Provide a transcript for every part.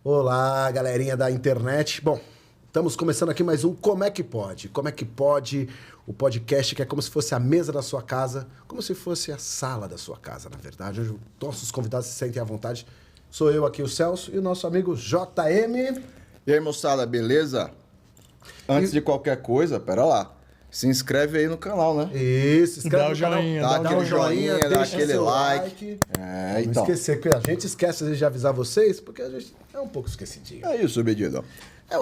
Olá, galerinha da internet. Bom, estamos começando aqui mais um Como é que Pode? Como é que pode? O podcast que é como se fosse a mesa da sua casa, como se fosse a sala da sua casa, na verdade. Onde nossos convidados se sentem à vontade. Sou eu aqui, o Celso, e o nosso amigo JM. E aí, moçada, beleza? Antes de qualquer coisa, pera lá. Se inscreve aí no canal, né? Isso, inscreve no joinha, canal, dá aquele joinha, dá deixa aquele seu like. Não Então. esquecer, que a gente esquece às vezes de avisar vocês, porque a gente é um pouco esquecidinho. É isso, Bedidão.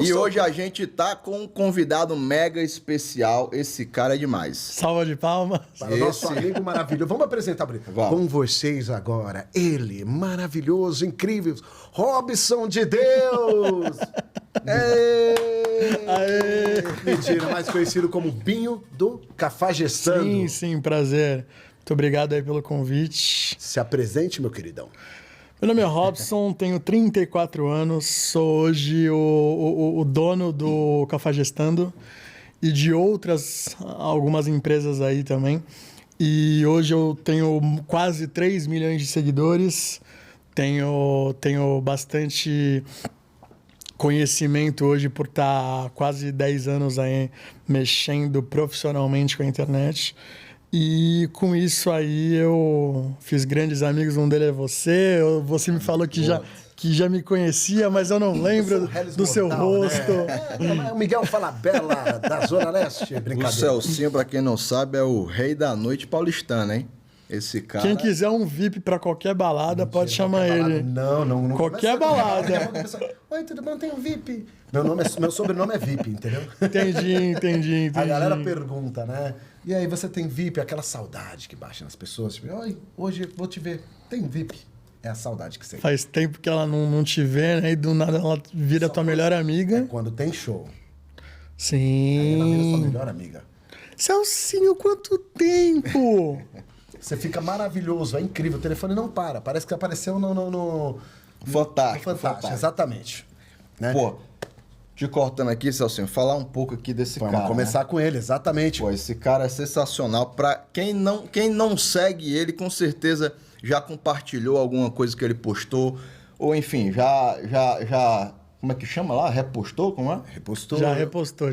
E hoje a gente tá com um convidado mega especial. Esse cara é demais. Salva de palmas. Para o nosso amigo maravilhoso. Vamos apresentar, Brito. Vamos. Com vocês agora, ele, maravilhoso, incrível, Robson de Deus! Aê! Mentira, mais conhecido como Binho do Cafajestando. Sim, prazer. Muito obrigado aí pelo convite. Se apresente, meu queridão. Meu nome é Robson, tenho 34 anos, sou hoje o dono do Cafajestando e de algumas empresas aí também. E hoje eu tenho quase 3 milhões de seguidores, tenho bastante conhecimento hoje por estar quase 10 anos aí mexendo profissionalmente com a internet. E com isso aí eu fiz grandes amigos, um deles é você. Você me falou que já me conhecia, mas eu não lembro do seu rosto. Né? O Miguel Falabella, da Zona Leste, O brincadeira. Celcinho, pra quem não sabe, é o rei da noite paulistana, hein? Esse cara... Quem quiser um VIP pra qualquer balada, pode chamar ele. Não. Qualquer balada. Oi, tudo bom? Tem um VIP. Meu sobrenome é VIP, entendeu? Entendi. A galera pergunta, né? E aí, você tem VIP? Aquela saudade que baixa nas pessoas. Tipo, oi, hoje vou te ver. Tem VIP. É a saudade que você tem. Faz tempo que ela não te vê, né? E do nada ela vira tua melhor amiga. Quando tem show. Aí ela vira sua Sim. melhor amiga. Celcinho, quanto tempo! Você fica maravilhoso, é incrível. O telefone não para. Parece que apareceu no Fantástico. exatamente. Né? Pô, te cortando aqui, Celcinho, falar um pouco aqui desse Vamos cara. começar com ele, exatamente. Pô, esse cara é sensacional. Pra quem não segue ele, com certeza já compartilhou alguma coisa que ele postou. Ou, enfim, já como é que chama lá? Repostou? Como é? Repostou. Já repostou.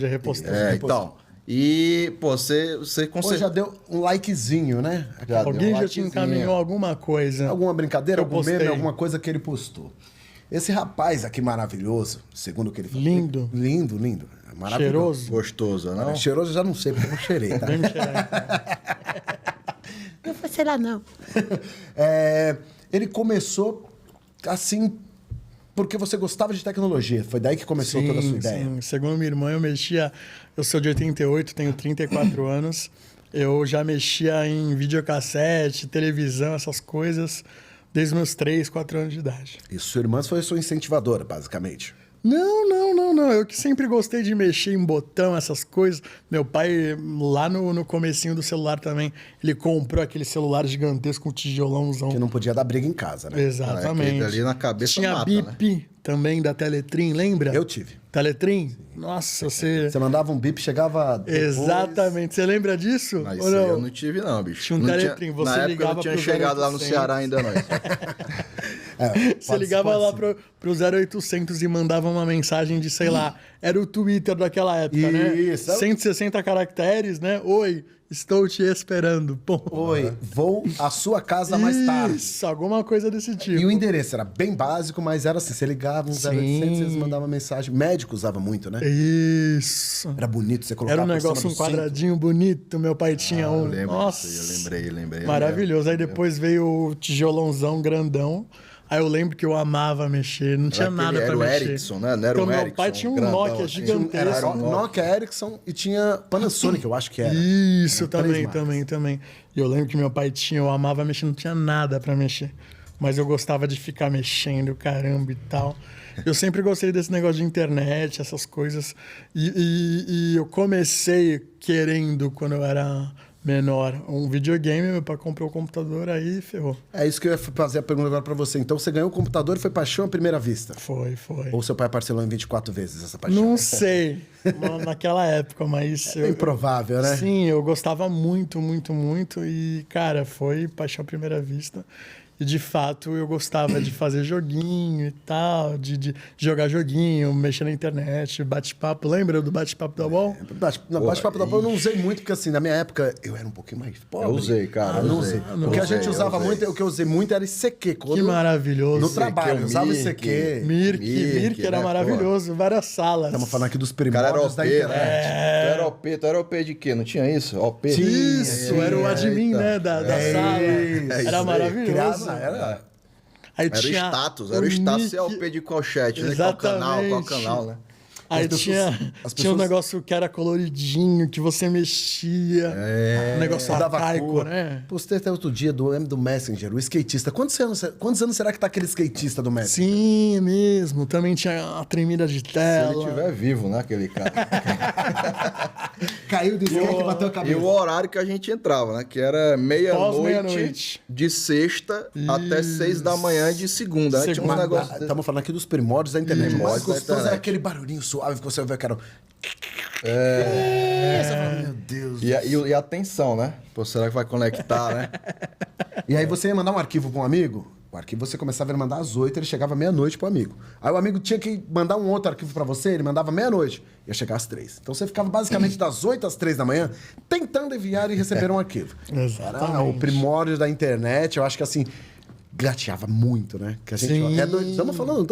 Então. E, pô, você com Hoje já deu um likezinho, né? Já deu Alguém um já te likezinho. encaminhou alguma coisa? Alguma brincadeira, Eu algum meme, postei. alguma coisa que ele postou. Esse rapaz aqui maravilhoso, segundo o que ele falou. Lindo. Lindo. Maravilhoso. Cheiroso? Gostoso, não? Cheiroso eu já não sei, porque eu não cheirei, tá? Vem me cheirar. Não foi sei lá, não. Ele começou assim porque você gostava de tecnologia. Foi daí que começou toda a sua ideia. Sim. Segundo minha irmã, eu sou de 88, tenho 34 anos. Eu já mexia em videocassete, televisão, essas coisas, desde os meus 3, 4 anos de idade. E sua irmã foi sua incentivadora, basicamente. Não. Eu que sempre gostei de mexer em botão, essas coisas. Meu pai, lá no comecinho do celular também, ele comprou aquele celular gigantesco com tijolãozão. Que não podia dar briga em casa, né? Exatamente. Aquele ali na cabeça Tinha mata, bip também da Teletrim, lembra? Eu tive. Teletrim? Nossa, você... Você mandava um bip, chegava depois... Exatamente. Você lembra disso? Mas Ou isso aí não? eu não tive, não, bicho. Tinha um Não Teletrim, você na época eu ligava não tinha pro chegado lá no 0800. Ceará ainda, não. Você ligava lá pro 0800 e mandava uma mensagem de, sei lá, era o Twitter daquela época, né? Isso. 160 caracteres, né? Oi, estou te esperando. Pô. Oi, vou à sua casa mais tarde. Isso, alguma coisa desse tipo. E o endereço era bem básico, mas era assim, você ligava uns 0800 e eles mandavam mensagem. Médico usava muito, né? Isso. Era bonito, você colocava Era um por cima negócio do um quadradinho bonito, meu pai tinha um. Eu lembro Nossa, disso aí, eu lembrei. maravilhoso. Aí depois veio o tijolãozão grandão. Aí eu lembro que eu amava mexer, não tinha nada pra Era o mexer. Ericsson, né? Não era Então o meu Ericsson, pai tinha um grandão, Nokia assim. gigantesco. Era Nokia, Ericsson e tinha Panasonic, eu acho que era. Isso, Eram três também. E eu lembro que meu pai tinha, eu amava mexer, não tinha nada pra mexer. Mas eu gostava de ficar mexendo, caramba e tal. Eu sempre gostei desse negócio de internet, essas coisas. E eu comecei querendo, quando eu era menor, um videogame, meu pai comprou o computador, aí ferrou. É isso que eu ia fazer a pergunta agora pra você. Então você ganhou o computador e foi paixão à primeira vista? Foi. Ou seu pai parcelou em 24 vezes essa paixão? Não sei, naquela época, mas... É improvável, né? Sim, eu gostava muito. E, cara, foi paixão à primeira vista. E, de fato, eu gostava de fazer joguinho e tal, de jogar joguinho, mexer na internet, bate-papo. Lembra do bate-papo da UOL? Bate-papo da UOL eu não usei muito, porque assim, na minha época, eu era um pouquinho mais pobre. Eu usei, cara. Não usei. O que a gente usava muito, o que eu usei muito era ICQ. Que maravilhoso. No trabalho, eu usava ICQ. Mirk era né, maravilhoso. Várias salas. Estamos falando aqui dos Cara, era primórdios da OP, internet. né? Tu era OP de quê? Não tinha isso? OP? Isso, era o admin, né, da sala. Era maravilhoso. Aí Era tinha o status e OP de qual chat, né? Qual canal, né? Aí tinha um negócio que era coloridinho, que você mexia. Um negócio arcaico, né? Postei até outro dia do Messenger, o skatista. Quantos anos será que tá aquele skatista do Messenger? Sim, mesmo. Também tinha a tremida de tela. Se ele estiver vivo, né, aquele cara. Caiu do skate e bateu a cabeça. E o horário que a gente entrava, né? Que era meia-noite de sexta até 6 da manhã de segunda. Né? Tinha um negócio... Estamos falando aqui dos primórdios da internet. O mais Primórdios da gostoso internet. é aquele barulhinho suave que você ouve, cara. Você fala, meu Deus. E a tensão, né? Pô, será que vai conectar, né? E aí você ia mandar um arquivo para um amigo, o arquivo você começava a mandar às 8, ele chegava meia-noite pro amigo. Aí o amigo tinha que mandar um outro arquivo para você, ele mandava meia-noite, ia chegar às 3. Então você ficava basicamente das 8 às 3 da manhã tentando enviar e receber um arquivo. Exatamente. Era o primórdio da internet, eu acho que assim, gateava muito, né? Que a gente estamos falando,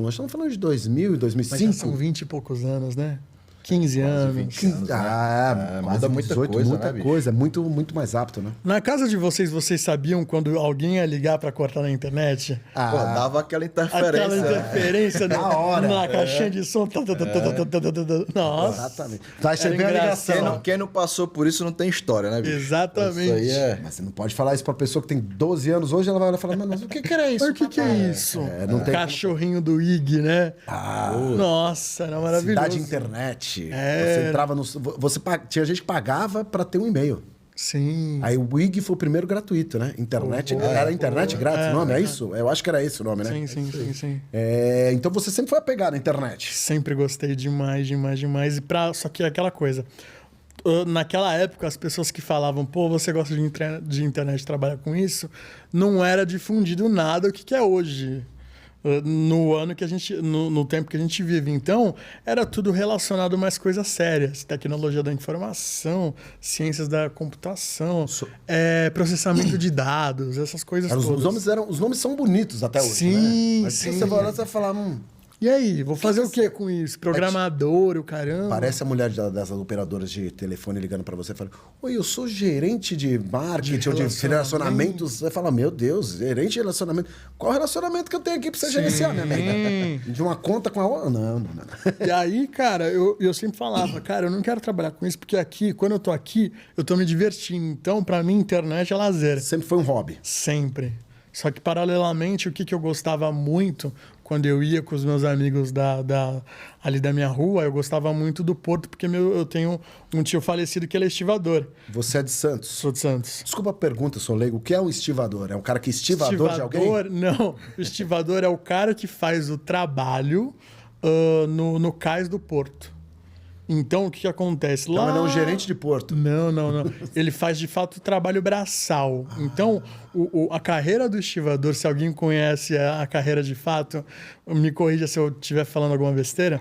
nós estamos falando de 2000 e 2005. Mas já são 20 e poucos anos, né? 15 anos. Muda muita 18, coisa, muita né, coisa. É muito mais apto, né? Na casa de vocês sabiam quando alguém ia ligar pra cortar na internet? Pô, dava aquela interferência. Aquela interferência Na hora. na caixinha de som. Nossa. Exatamente. Vai receber a ligação. Quem não passou por isso não tem história, né, bicho? Exatamente. Isso aí é... Mas você não pode falar isso pra pessoa que tem 12 anos hoje, ela vai falar, mas o que era isso? Mas o que é isso? Não tem Cachorrinho do Ig, né? Nossa, era maravilhoso. Cidade internet. Você entrava no... Tinha gente que pagava pra ter um e-mail. Sim. Aí o Wig foi o primeiro gratuito, né? Internet, era internet grátis o nome, é isso? Eu acho que era esse o nome, né? Sim. Então você sempre foi apegado à internet. Sempre gostei demais. Só que aquela coisa... Naquela época, as pessoas que falavam, pô, você gosta de internet, trabalha com isso, não era difundido nada o que é hoje. No ano que a gente, no tempo que a gente vive. Então, era tudo relacionado a mais coisas sérias. Tecnologia da informação, ciências da computação, processamento de dados, essas coisas todas. Os nomes são bonitos até hoje, sim, né? Mas sim. se você for lá, você vai falar... E aí, vou fazer o que com isso? Programador, o caramba? Parece a mulher das operadoras de telefone ligando pra você e fala: oi, eu sou gerente de marketing ou de relacionamentos. Você fala: meu Deus, gerente de relacionamento. Qual relacionamento que eu tenho aqui pra você gerenciar, minha amiga? De uma conta com a outra? Não. E aí, cara, eu sempre falava, cara, eu não quero trabalhar com isso, porque aqui, quando eu tô aqui, eu tô me divertindo. Então, pra mim, internet é lazer. Sempre foi um hobby. Sempre. Só que, paralelamente, o que eu gostava muito, quando eu ia com os meus amigos ali da minha rua, eu gostava muito do Porto, porque eu tenho um tio falecido que ele é estivador. Você é de Santos? Sou de Santos. Desculpa a pergunta, sou leigo. O que é um estivador? É um cara que estivador de alguém? Não. O estivador é o cara que faz o trabalho no cais do Porto. Então, o que acontece? Então, ele é um gerente de porto. Não. Ele faz, de fato, trabalho braçal. Então, a carreira do estivador, se alguém conhece a carreira de fato, me corrija se eu estiver falando alguma besteira,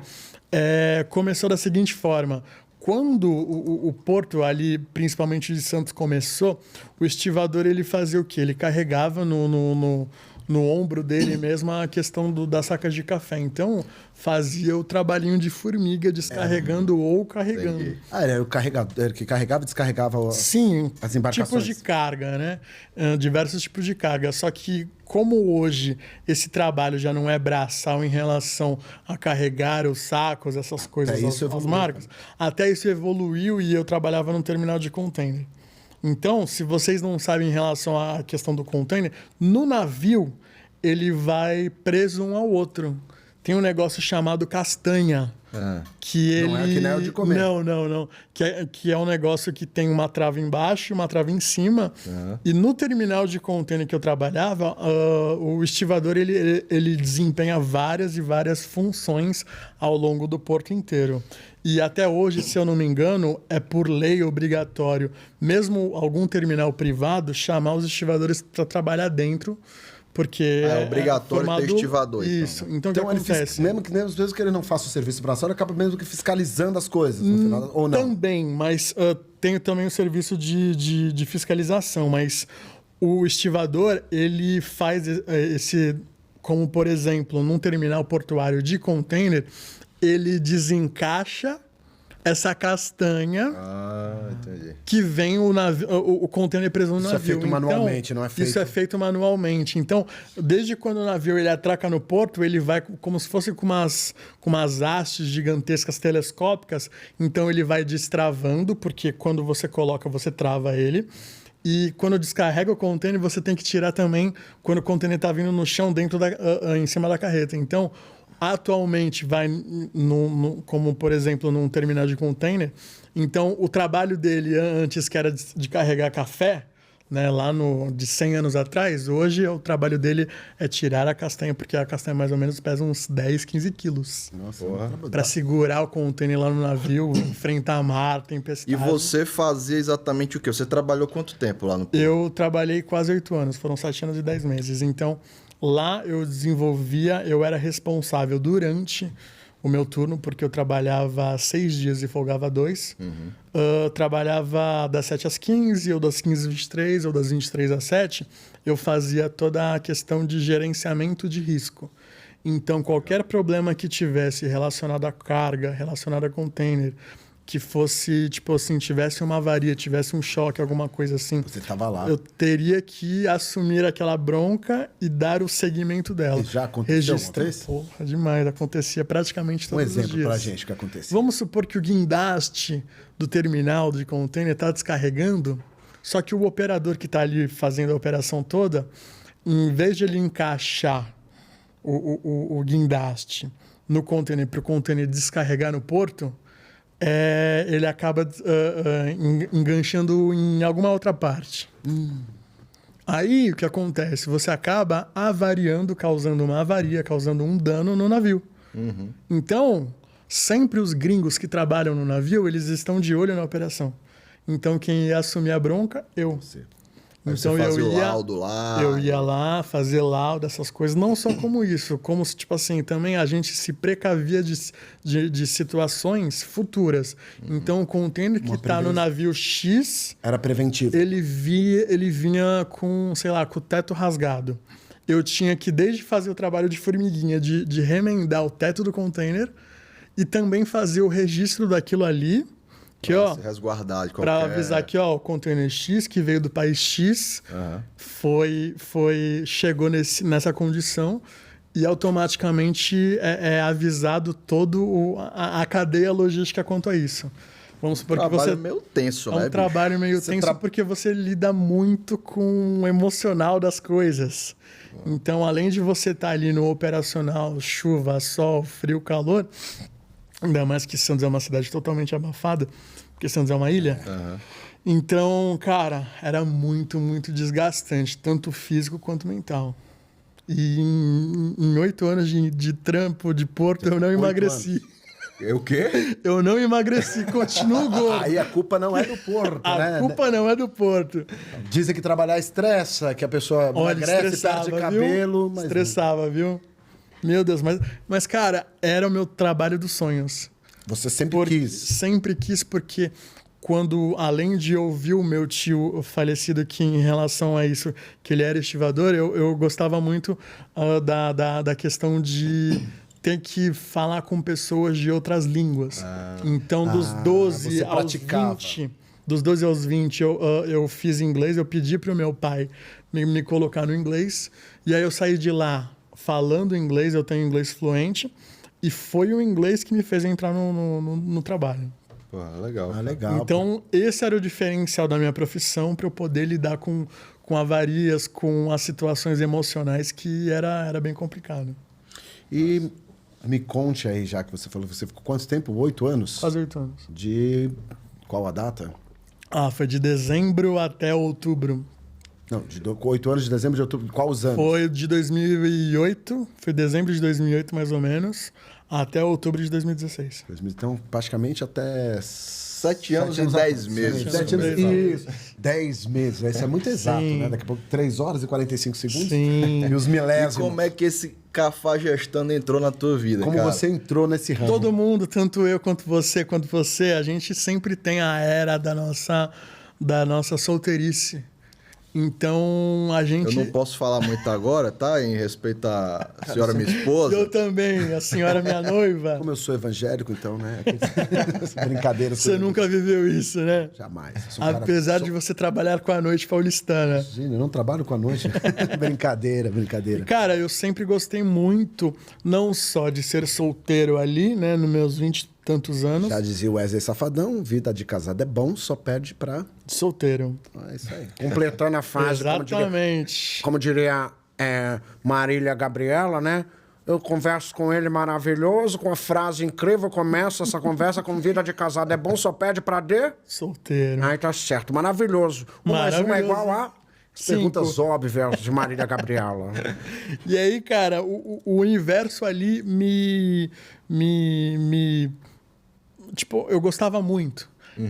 começou da seguinte forma. Quando o porto ali, principalmente de Santos, começou, o estivador ele fazia o quê? Ele carregava no ombro dele mesmo a questão das sacas de café. Então, fazia o trabalhinho de formiga, descarregando ou carregando. Entendi. Era o carregador que carregava e descarregava as embarcações. Tipos de carga, né? Diversos tipos de carga. Só que, como hoje esse trabalho já não é braçal em relação a carregar os sacos, essas coisas, as marcas, até isso evoluiu e eu trabalhava num terminal de container. Então, se vocês não sabem em relação à questão do container, no navio ele vai preso um ao outro. Tem um negócio chamado castanha. Que ele... Não é que nem o de comer. Não. Que é um negócio que tem uma trava embaixo e uma trava em cima. E no terminal de contêiner que eu trabalhava, o estivador ele desempenha várias e várias funções ao longo do porto inteiro. E até hoje, se eu não me engano, é por lei obrigatório, mesmo algum terminal privado, chamar os estivadores para trabalhar dentro, porque é obrigatório ter estivador. Isso. Então o que acontece? Mesmo que às vezes que ele não faça o serviço de braço, ele acaba mesmo que fiscalizando as coisas, no final, ou não? Também, mas tem também o serviço de fiscalização, mas o estivador, ele faz esse, como por exemplo, num terminal portuário de container, ele desencaixa essa castanha Entendi. que vem o container preso no navio. Isso é feito manualmente, não é feito? Isso é feito manualmente. Então, desde quando o navio ele atraca no porto, ele vai como se fosse com umas hastes gigantescas telescópicas. Então, ele vai destravando, porque quando você coloca, você trava ele. E quando descarrega o container, você tem que tirar também quando o container está vindo no chão, em cima da carreta. Então, atualmente vai como por exemplo num terminal de container, então o trabalho dele antes que era de carregar café, né, lá de 100 anos atrás, hoje o trabalho dele é tirar a castanha, porque a castanha mais ou menos pesa uns 10, 15 quilos. Nossa, para segurar o container lá no navio, enfrentar mar, tempestade. E você fazia exatamente o quê? Você trabalhou quanto tempo lá no porto? Eu trabalhei quase 8 anos, foram 7 anos e 10 meses, então lá eu era responsável durante o meu turno, porque eu trabalhava 6 dias e folgava 2. Trabalhava das 7 às 15, ou das 15 às 23, ou das 23 às 7. Eu fazia toda a questão de gerenciamento de risco. Então, qualquer problema que tivesse relacionado à carga, relacionado a container, que fosse, tipo assim, tivesse uma avaria, tivesse um choque, alguma coisa assim. Você estava lá. Eu teria que assumir aquela bronca e dar o segmento dela. E já aconteceu Registrar. uma vez? Porra, demais. Acontecia praticamente todos os dias. Um exemplo pra gente que acontecia. Vamos supor que o guindaste do terminal de container está descarregando, só que o operador que está ali fazendo a operação toda, em vez de ele encaixar o guindaste no container para o container descarregar no porto, ele acaba enganchando em alguma outra parte. Aí, o que acontece? Você acaba avariando, causando uma avaria, causando um dano no navio. Então, sempre os gringos que trabalham no navio, eles estão de olho na operação. Então, quem ia assumir a bronca, eu. Você. Então você fazia o laudo lá. Eu ia lá fazer laudo, essas coisas. Não só como isso, como se, tipo assim, também a gente se precavia de situações futuras. Então, o container que está no navio X... Era preventivo. Ele vinha com, sei lá, com o teto rasgado. Eu tinha que, desde fazer o trabalho de formiguinha, de remendar o teto do container e também fazer o registro daquilo ali, que, ó, se resguardar de para avisar que, ó, o container X, que veio do país X, chegou nessa condição e automaticamente é avisado todo a cadeia logística quanto a isso. Vamos supor que você... meio tenso, né? É um trabalho meio tenso porque você lida muito com o emocional das coisas. Então, além de você estar ali no operacional, chuva, sol, frio, calor, ainda mais que Santos é uma cidade totalmente abafada, porque Santos é uma ilha. Então, cara, era muito, muito desgastante, tanto físico quanto mental. E em 8 anos de trampo, de porto, eu não emagreci. O quê? Eu não emagreci, continuo gordo. Aí a culpa não é do porto, né? A culpa não é do porto. Dizem que trabalhar estressa, que a pessoa emagrece, perde cabelo. Mas... Estressava, viu? Meu Deus, mas, cara, era o meu trabalho dos sonhos. Você sempre quis? Sempre quis, porque quando, além de ouvir o meu tio falecido aqui em relação a isso, que ele era estivador, eu gostava muito da questão de ter que falar com pessoas de outras línguas. Então, dos 12 aos 20... Dos 12 aos 20, eu fiz inglês, eu pedi para o meu pai me colocar no inglês, e aí eu saí de lá falando inglês, eu tenho inglês fluente, e foi o inglês que me fez entrar no trabalho. Pô, legal. Legal. Então, esse era o diferencial da minha profissão, para eu poder lidar com avarias, com as situações emocionais, que era bem complicado. E Me conte aí, já que você falou, você ficou quanto tempo? 8 anos? Quase 8 anos. De qual a data? Foi de dezembro até outubro. Não, de 8 anos de dezembro de outubro. Qual os anos? Foi de 2008, foi dezembro de 2008 mais ou menos, até outubro de 2016. Então, praticamente até 7 anos e 10 meses. 7 anos e 10 meses. Isso é muito exato, Sim. né? Daqui a pouco 3 horas e 45 segundos. Sim. E os E milésimos. como é que esse cafajestando entrou na tua vida, Como cara? você entrou nesse ramo? Todo mundo, tanto eu quanto você, a gente sempre tem a era da nossa solteirice. Então, a gente... Eu não posso falar muito agora, tá? Em respeito à senhora minha esposa. Eu também, a senhora minha noiva. Como eu sou evangélico, então, né? Brincadeira. Você nunca viveu isso, né? Jamais. Eu sou um cara- Apesar de você trabalhar com a noite paulistana. Imagina, eu não trabalho com a noite. Brincadeira. Cara, eu sempre gostei muito, não só de ser solteiro ali, né, nos meus 20 e tantos anos, Já dizia o Wesley Safadão, vida de casado é bom, só perde pra... solteiro. É isso aí. Completando a fase, Exatamente. como diria Marília Gabriela, né? Eu converso com ele maravilhoso, com a frase incrível, começo essa conversa com vida de casado é bom, só pede pra D. Solteiro. Aí tá certo, maravilhoso. Um mais um é igual a... Cinco. Perguntas óbvias de Marília Gabriela. E aí, cara, o universo ali tipo, eu gostava muito.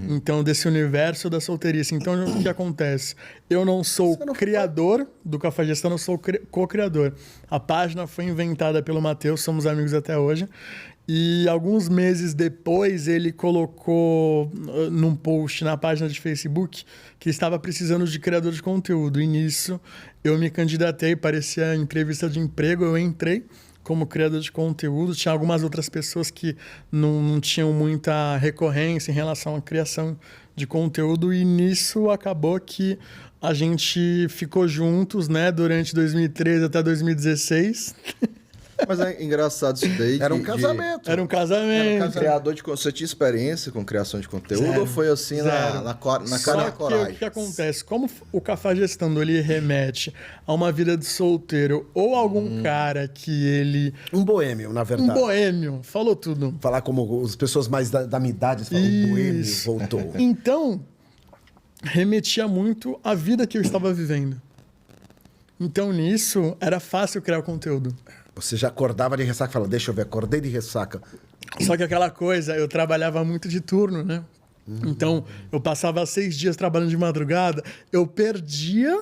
Então, desse universo da solteirice. Então, o que acontece? Eu não sou criador do Cafajestando, eu sou co-criador. A página foi inventada pelo Matheus, somos amigos até hoje. E alguns meses depois, ele colocou num post na página de Facebook que estava precisando de criador de conteúdo. E nisso, eu me candidatei, parecia entrevista de emprego, eu entrei como criador de conteúdo. Tinha algumas outras pessoas que não tinham muita recorrência em relação à criação de conteúdo, e nisso acabou que a gente ficou juntos, né, durante 2013 até 2016. Mas é engraçado isso daí. Era um de- casamento. Era um casamento. Criador de você tinha experiência com criação de conteúdo Zero. ou foi assim Zero. na cara e Só na que coragem? o que acontece? Como o Cafajestando ele remete a uma vida de solteiro ou algum cara que ele... Um boêmio, na Um verdade. boêmio, falou tudo. Falar como as pessoas mais da minha idade falam, o boêmio Isso. voltou. Então, remetia muito à vida que eu estava vivendo. Então, nisso, era fácil criar conteúdo. Você já acordava de ressaca e falava, deixa eu ver, acordei de ressaca. Só que aquela coisa, eu trabalhava muito de turno, né? Então, eu passava 6 dias trabalhando de madrugada, eu perdia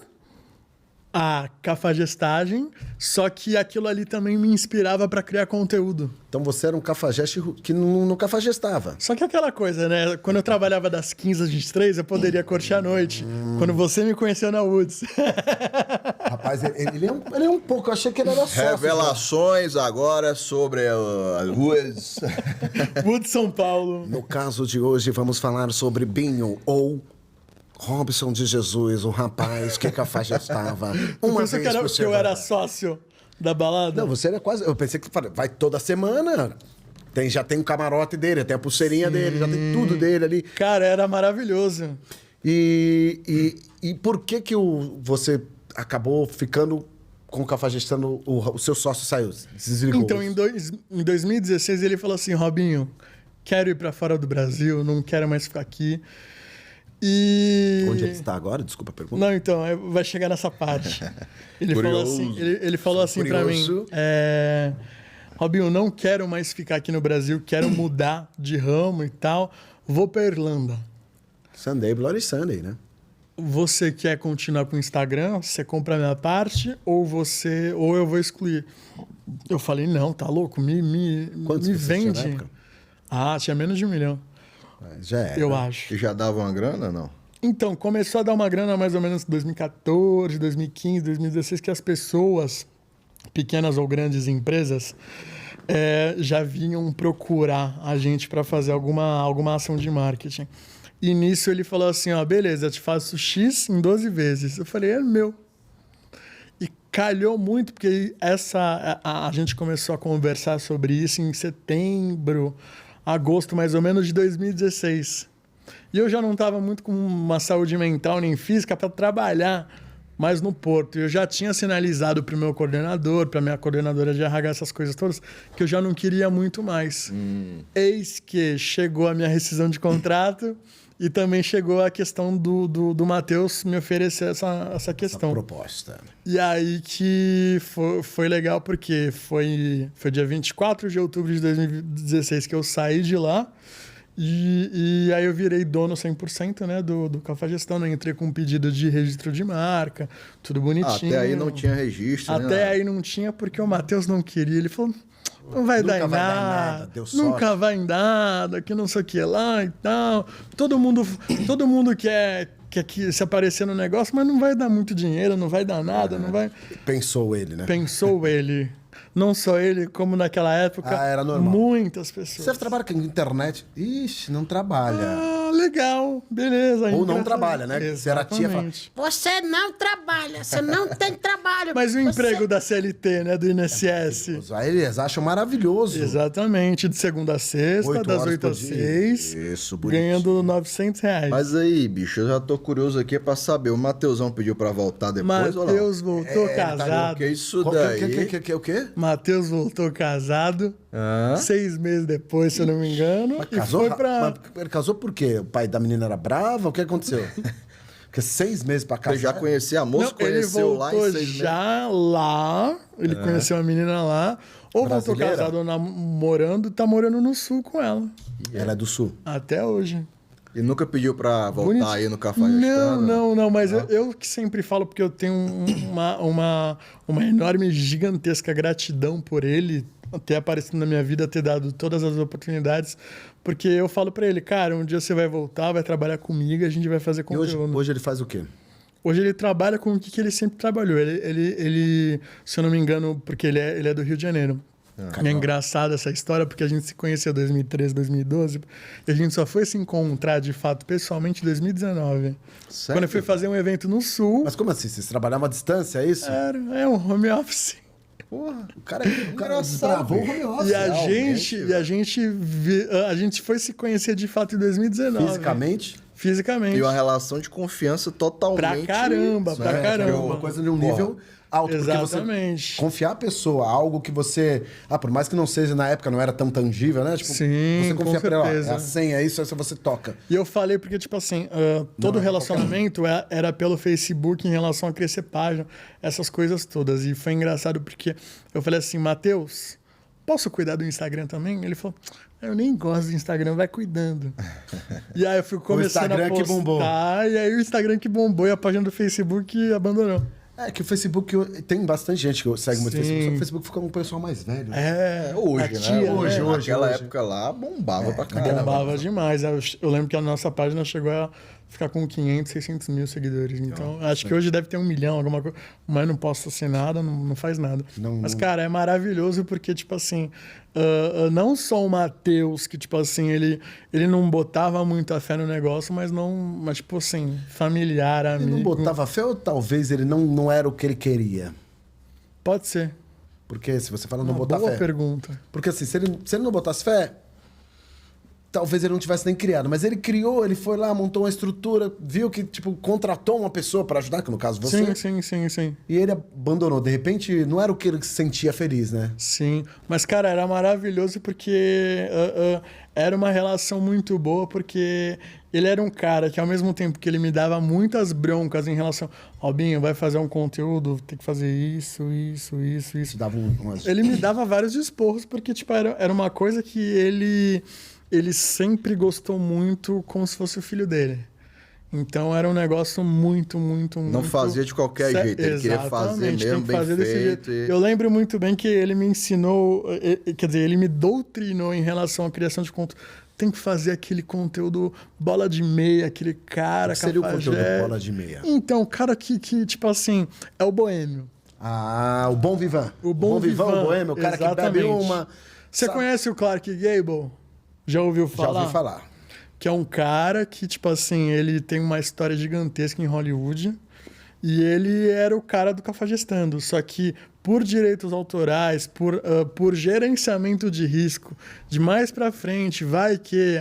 a cafajestagem, só que aquilo ali também me inspirava para criar conteúdo. Então você era um cafajeste que não cafajestava. Só que aquela coisa, né? Quando eu trabalhava das 15 às 23, eu poderia curtir à noite. Quando você me conheceu na Woods. Rapaz, ele é um pouco, eu achei que ele era sócio. Revelações agora sobre as ruas. Woods São Paulo. No caso de hoje, vamos falar sobre Binho ou Robson de Jesus, o rapaz que cafajestava uma Pensou vez por que eu semana. era sócio da balada? Não, você era quase... Eu pensei que vai toda semana. Já tem um camarote dele, tem a pulseirinha dele, já tem tudo dele ali. Cara, era maravilhoso. E por que você acabou ficando com o Cafajestando, o seu sócio saiu, desligou? Então, em 2016, ele falou assim, Robinho, quero ir para fora do Brasil, não quero mais ficar aqui. E... Onde ele está agora? Desculpa a pergunta. Não, então, vai chegar nessa parte. Ele falou assim, ele falou assim para mim, Curioso. Robinho, não quero mais ficar aqui no Brasil, quero mudar de ramo e tal, vou para Irlanda. Sunday, Bloody Sunday, né? Você quer continuar com o Instagram? Você compra a minha parte ou eu vou excluir? Eu falei, não, tá louco? Me Quantos me você tinha na vende. época? Tinha menos de 1 milhão, Já era. eu acho. E já dava uma grana, não? Então, começou a dar uma grana mais ou menos em 2014, 2015, 2016, que as pessoas, pequenas ou grandes empresas, já vinham procurar a gente para fazer alguma ação de marketing. E nisso ele falou assim, ó, beleza, eu te faço X em 12 vezes. Eu falei, é meu. E calhou muito, porque a gente começou a conversar sobre isso em setembro, agosto mais ou menos de 2016. E eu já não estava muito com uma saúde mental nem física para trabalhar mais no Porto. Eu já tinha sinalizado para o meu coordenador, para minha coordenadora de RH, essas coisas todas, que eu já não queria muito mais. Eis que chegou a minha rescisão de contrato e também chegou a questão do Matheus me oferecer essa questão. Essa proposta. E aí que foi legal, porque foi dia 24 de outubro de 2016 que eu saí de lá. E aí eu virei dono 100%, né, do Cafajestando. Eu entrei com um pedido de registro de marca, tudo bonitinho. Até aí não tinha registro, né? Até aí não tinha, porque o Matheus não queria. Ele falou, não vai dar em nada, deu sorte. nunca vai em nada, que não sei o que lá e tal. Todo mundo quer que se aparecer no negócio, mas não vai dar muito dinheiro, não vai dar nada, não vai... Pensou ele, né? Pensou ele. Não só ele, como naquela época, era normal. muitas pessoas. Você trabalha com internet? Ixi, não trabalha. Ah, legal, beleza. Ou não engraçado. trabalha, né? Se era tia, fala, Exatamente. Você não trabalha, você não tem trabalho. Mas o Você- emprego da CLT, né, do INSS. aí eles acham maravilhoso. Exatamente, de segunda a sexta, 8 das horas 8 por às dia. 6, Isso, bonitinho. ganhando R$900. Mas aí, bicho, eu já tô curioso aqui pra saber. O Mateusão pediu pra voltar depois ou não? Matheus voltou casado. Que isso O daí? quê? Matheus voltou casado, Hã? 6 meses depois, se eu não me engano, Mas e casou? foi pra... Mas ele casou por quê? O pai da menina era bravo? O que aconteceu? Porque 6 meses pra casar. Você já conhecia a moça? Não, ele Conheceu lá em voltou 6 meses? já lá, ele conheceu a menina lá, ou voltou Brasileira? casado ou namorando, tá morando no sul com ela, Ela é do sul. até hoje. E nunca pediu pra voltar Bonito. aí no Cafajestando? Não, mas eu que sempre falo, porque eu tenho uma enorme, gigantesca gratidão por ele ter aparecido na minha vida, ter dado todas as oportunidades, porque eu falo pra ele, cara, um dia você vai voltar, vai trabalhar comigo, a gente vai fazer E hoje, conteúdo. hoje ele faz o quê? Hoje ele trabalha com o que ele sempre trabalhou. Ele, se eu não me engano, porque ele é do Rio de Janeiro. E é engraçada essa história, porque a gente se conheceu em 2013, 2012, e a gente só foi se encontrar, de fato, pessoalmente em 2019. Sério? Quando eu fui fazer um evento no Sul, Mas como assim? Vocês trabalhavam à distância, é isso? é um home office. Porra, o cara Engraçado, desbravou o home office. E a realmente, a gente foi se conhecer, de fato, em 2019. Fisicamente. Fisicamente. E uma relação de confiança totalmente... Pra caramba, pra É, caramba. uma coisa de um nível alto. Exatamente. Porque você confiar a pessoa, algo que você... por mais que não seja, na época não era tão tangível, né? Tipo, Sim, você com confia pra ela, ó, certeza. é a senha, é isso, aí você toca. E eu falei porque, tipo assim, todo relacionamento era pelo Facebook em relação a crescer página, essas coisas todas. E foi engraçado porque eu falei assim, Matheus, posso cuidar do Instagram também? Ele falou, eu nem gosto do Instagram, vai cuidando. E aí eu fui começando Instagram a que postar, bombou. e aí o Instagram que bombou e a página do Facebook abandonou. É que o Facebook tem bastante gente que segue muito o Sim. Facebook, só que o Facebook fica um pessoal mais velho. É, Hoje, a né? tia, Hoje, hoje. Naquela época lá, bombava pra caramba. Bombava demais. Eu lembro que a nossa página chegou a ficar com 500, 600 mil seguidores. Então, acho que hoje deve ter 1 milhão, alguma coisa. Mas não posto assim nada, não faz nada. Mas, cara, é maravilhoso porque, tipo assim, não só o Matheus, que, tipo assim, ele não botava muita fé no negócio, mas tipo assim, familiar, Ele amigo. não botava fé ou talvez ele não era o que ele queria? Pode ser. Porque se você fala não Uma botar boa fé... pergunta. Porque assim, se ele não botasse fé, talvez ele não tivesse nem criado. Mas ele criou, ele foi lá, montou uma estrutura, viu que, tipo, contratou uma pessoa pra ajudar, que no caso você. Sim. E ele abandonou. De repente, não era o que ele se sentia feliz, né? Sim, mas cara, era maravilhoso porque era uma relação muito boa, porque ele era um cara que ao mesmo tempo que ele me dava muitas broncas em relação, Robinho, vai fazer um conteúdo, tem que fazer isso. Te dava umas... Ele me dava vários esporros, porque tipo, era uma coisa que ele sempre gostou muito, como se fosse o filho dele. Então era um negócio muito. Não fazia de qualquer jeito, ele queria fazer Exatamente, mesmo, tem que bem fazer desse feito. jeito. Eu lembro muito bem que ele me ensinou, quer dizer, ele me doutrinou em relação à criação de conteúdo. Tem que fazer aquele conteúdo bola de meia, aquele cara, O que seria o cafajé. conteúdo bola de meia? Então, o cara que, tipo assim, é o boêmio. O Bom Vivan. O Bom Vivan, Vivan, o boêmio, o cara que bebe exatamente. uma... Você Sabe? conhece o Clark Gable? Já ouviu falar? Já ouvi falar. Que é um cara que, tipo assim, ele tem uma história gigantesca em Hollywood. E ele era o cara do Cafajestando. Só que por direitos autorais, por gerenciamento de risco, de mais pra frente, vai que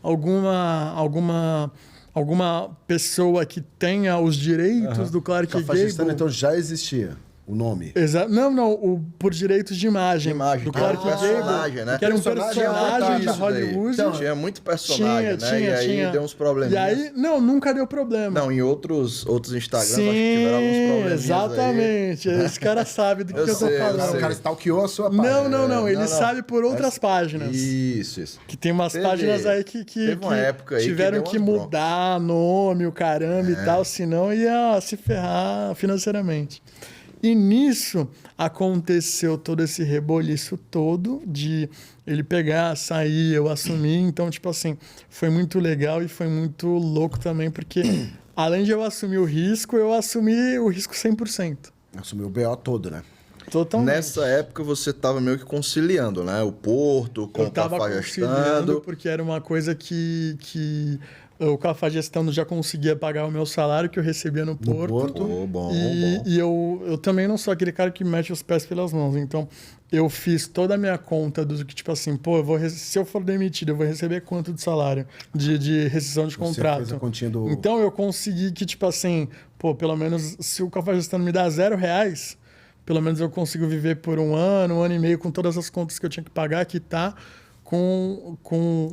alguma alguma pessoa que tenha os direitos do Clark Cafajestano, Gable. então, já existia o nome. Não, por direitos de imagem. Imagem, do que era Clark um personagem, Gable, né? que era um Personagem personagem de Isso daí. Hollywood. Então, tinha muito personagem, né? E aí deu uns E probleminhas. aí, nunca deu problema. Não, em outros Instagrams Sim, acho que tiveram alguns probleminhas exatamente. Esse cara sabe do que eu tô sei, eu falando. sei. O cara stalkeou a sua página. Não. Ele não. sabe por outras páginas. Isso. Que tem umas Teve- páginas aí que teve uma época aí que tiveram deu que umas broncas. mudar nome, o caramba e tal, senão ia se ferrar financeiramente. E nisso aconteceu todo esse reboliço todo de ele pegar, sair, eu assumir. Então, tipo assim, foi muito legal e foi muito louco também, porque além de eu assumir o risco, eu assumi o risco 100%. Assumiu o BO todo, né? Totalmente. Nessa época você estava meio que conciliando, né? O Porto com Eu o tava Cafajestando. conciliando porque era uma coisa que o Cafajestando já conseguia pagar o meu salário que eu recebia no Porto. Porto. Oh, bom. E eu também não sou aquele cara que mete os pés pelas mãos. Então, eu fiz toda a minha conta do que, tipo assim, pô, se eu for demitido, eu vou receber quanto de salário de rescisão de contrato. fez a continha do- Então, eu consegui que, tipo assim, pô, pelo menos se o Cafajestando me dá R$0, pelo menos eu consigo viver por um ano e meio com todas as contas que eu tinha que pagar, quitar com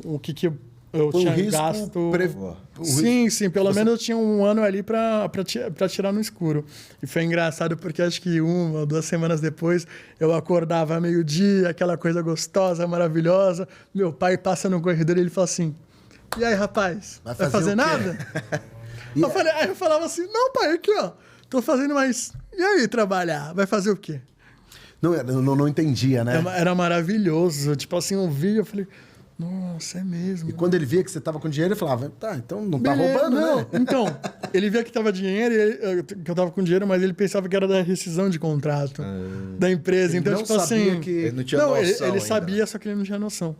o que eu Foi um tinha risco gasto. Sim, Sim, pelo menos eu tinha um ano ali pra tirar no escuro. E foi engraçado porque acho que 1 ou 2 semanas depois eu acordava meio-dia, aquela coisa gostosa, maravilhosa. Meu pai passa no corredor e ele fala assim: "E aí, rapaz, vai fazer o quê?" nada?" Aí eu falava assim: "Não, pai, aqui ó, tô fazendo, mas e aí, trabalhar? Vai fazer o quê?" Não entendia, né? Era maravilhoso. Tipo assim, um vídeo, eu falei: "Nossa, é mesmo." E quando ele via que você tava com dinheiro, ele falava, tá, então não tá Beleza, roubando, não. né? Então, ele via que tava dinheiro, que eu tava com dinheiro, mas ele pensava que era da rescisão de contrato da empresa. Então, não tipo sabia assim. que- Ele não tinha Não, noção ele ainda, sabia, né? só que ele não tinha noção.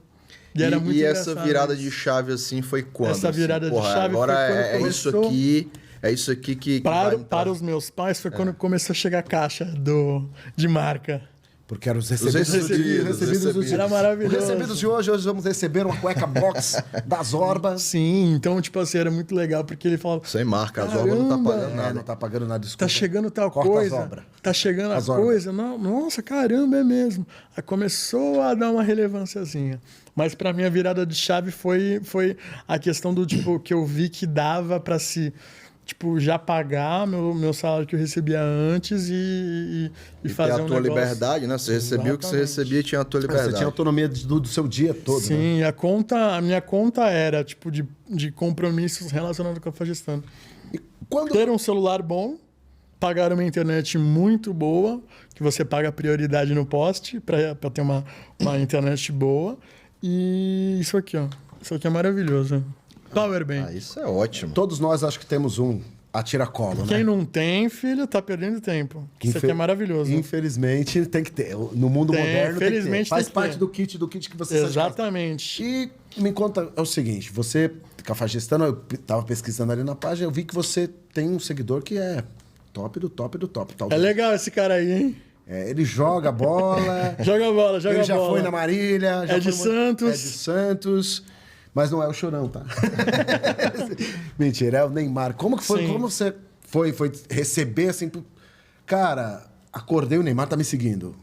E era muito E essa engraçado virada isso. de chave assim foi quando? Essa virada assim? de Porra, chave agora foi quando é isso começou- aqui, é isso aqui que vai entrar. Para os meus pais, foi quando começou a chegar a caixa de marca. Porque eram os recebidos, recebidos. do dia. Era maravilhoso. Os recebidos de hoje vamos receber uma cueca box das Orbas. Sim, então, tipo assim, era muito legal, porque ele falava: Sem marca, as obras não tá Caramba! pagando nada. Não tá pagando nada, desculpa. tá chegando tal Corta as coisa, obras. tá chegando a As obras. coisa, nossa, caramba, é mesmo. Aí começou a dar uma relevânciazinha. Mas para mim a virada de chave foi a questão do tipo que eu vi que dava para se tipo já pagar meu salário que eu recebia antes e E fazer ter a um tua negócio. liberdade, né? Você recebia o que você Exatamente. recebia e tinha a tua liberdade. Você tinha autonomia do seu dia todo, né? Sim, a minha conta era tipo de compromissos relacionados com a Cafajestando. E quando... Ter um celular bom, pagar uma internet muito boa, que você paga prioridade no poste para ter uma internet boa. E isso aqui, ó. Isso aqui é maravilhoso. Powerbank. Ah, isso é ótimo. Todos nós acho que temos um atira-colo, né? Quem não tem, filho, tá perdendo tempo. Isso aqui é maravilhoso. Infelizmente, tem que ter. No mundo Tem, moderno, tem que ter. felizmente Faz tem que parte ter. do kit que você sai de casa. Exatamente. E me conta é o seguinte, você, Cafajestando, eu tava pesquisando ali na página, eu vi que você tem um seguidor que é top do top do top. É legal esse cara aí, hein? Ele joga bola. Joga bola, joga Ele já bola. foi na Marília. Já É de foi Santos. É de Santos. Mas não é o Chorão, tá? Mentira, é o Neymar. Como que foi? Sim. Como você foi receber assim... Cara, acordei, o Neymar tá me seguindo.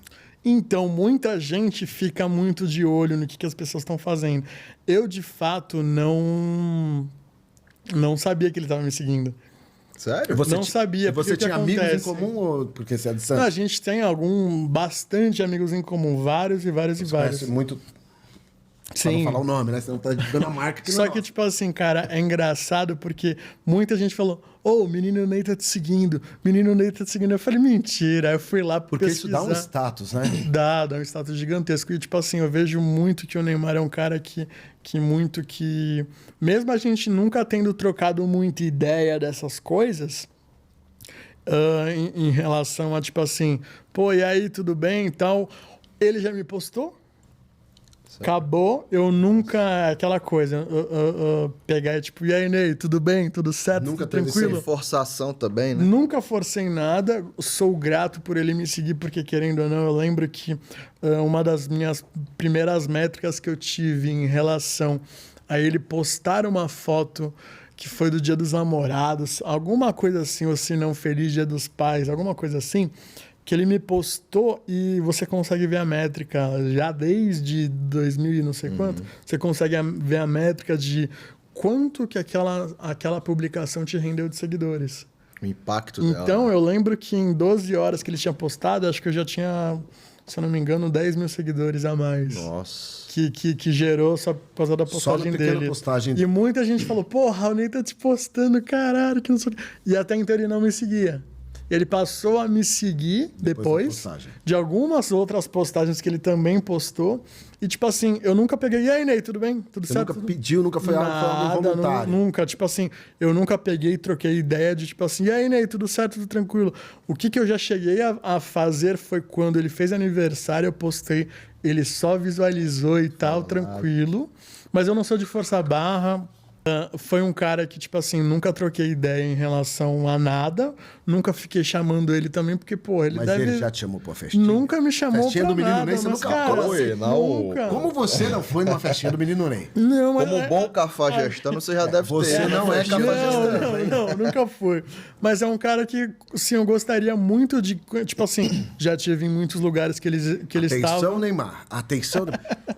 Então, muita gente fica muito de olho no que as pessoas estão fazendo. Eu, de fato, não sabia que ele estava me seguindo. Sério? Não sabia, E você porque o que tinha amigos em acontece? comum ou porque você é de Não, Santos? a gente tem bastante amigos em comum, vários. Parece muito... Pra não Sim. falar o nome, né? Senão tá dando a marca que Só não. que, tipo assim, cara, é engraçado porque muita gente falou: ô, o menino Ney tá te seguindo, menino Ney tá te seguindo. Eu falei: mentira. Aí eu fui lá Porque isso dá um pesquisar. status, né? Dá um status gigantesco. E, tipo assim, eu vejo muito que o Neymar é um cara que mesmo a gente nunca tendo trocado muita ideia dessas coisas, em relação a, tipo assim, pô, e aí, tudo bem e tal, ele já me postou. Acabou, eu nunca. Aquela coisa, pegar tipo, e aí, Ney, tudo bem? Tudo certo? Nunca Tudo teve tranquilo? Sem forçação também, né? Nunca forcei nada, sou grato por ele me seguir, porque querendo ou não, eu lembro que uma das minhas primeiras métricas que eu tive em relação a ele postar uma foto que foi do Dia dos Namorados, alguma coisa assim, ou se não, Feliz Dia dos Pais, alguma coisa assim, que ele me postou e você consegue ver a métrica já desde 2000 e não sei quanto, você consegue ver a métrica de quanto que aquela publicação te rendeu de seguidores. O impacto dela. Então, eu lembro que em 12 horas que ele tinha postado, acho que eu já tinha, se eu não me engano, 10 mil seguidores a mais. Nossa. Que gerou só por causa da postagem dele. Postagem. E muita gente falou, porra, o Ney tá te postando, caralho, que não sei o quê. E até então ele não me seguia. Ele passou a me seguir depois de algumas outras postagens que ele também postou. E, tipo assim, eu nunca peguei... E aí, Ney, tudo bem? Tudo Você certo? nunca pediu, nunca foi algo voluntário? Nunca. Tipo assim, eu nunca peguei e troquei ideia de, tipo assim, e aí, Ney, tudo certo, tudo tranquilo. O que eu já cheguei a fazer foi quando ele fez aniversário, eu postei, ele só visualizou e tal, tranquilo. Mas eu não sou de força barra. Foi um cara que, tipo assim, nunca troquei ideia em relação a nada. Nunca fiquei chamando ele também, porque, pô, ele Mas deve... ele já te chamou pra festinha? Nunca me chamou festinha pra do Menino nada, Ney, você mas, nunca cara, foi, nunca. Como você não foi numa festinha do Menino Ney? Não, mas... Como bom cafajestano, você já deve Você ter. não é cafajestano. Não, nunca fui. Mas é um cara que, sim, eu gostaria muito de... Tipo assim, já tive em muitos lugares que eles estavam... Atenção, Neymar. Atenção.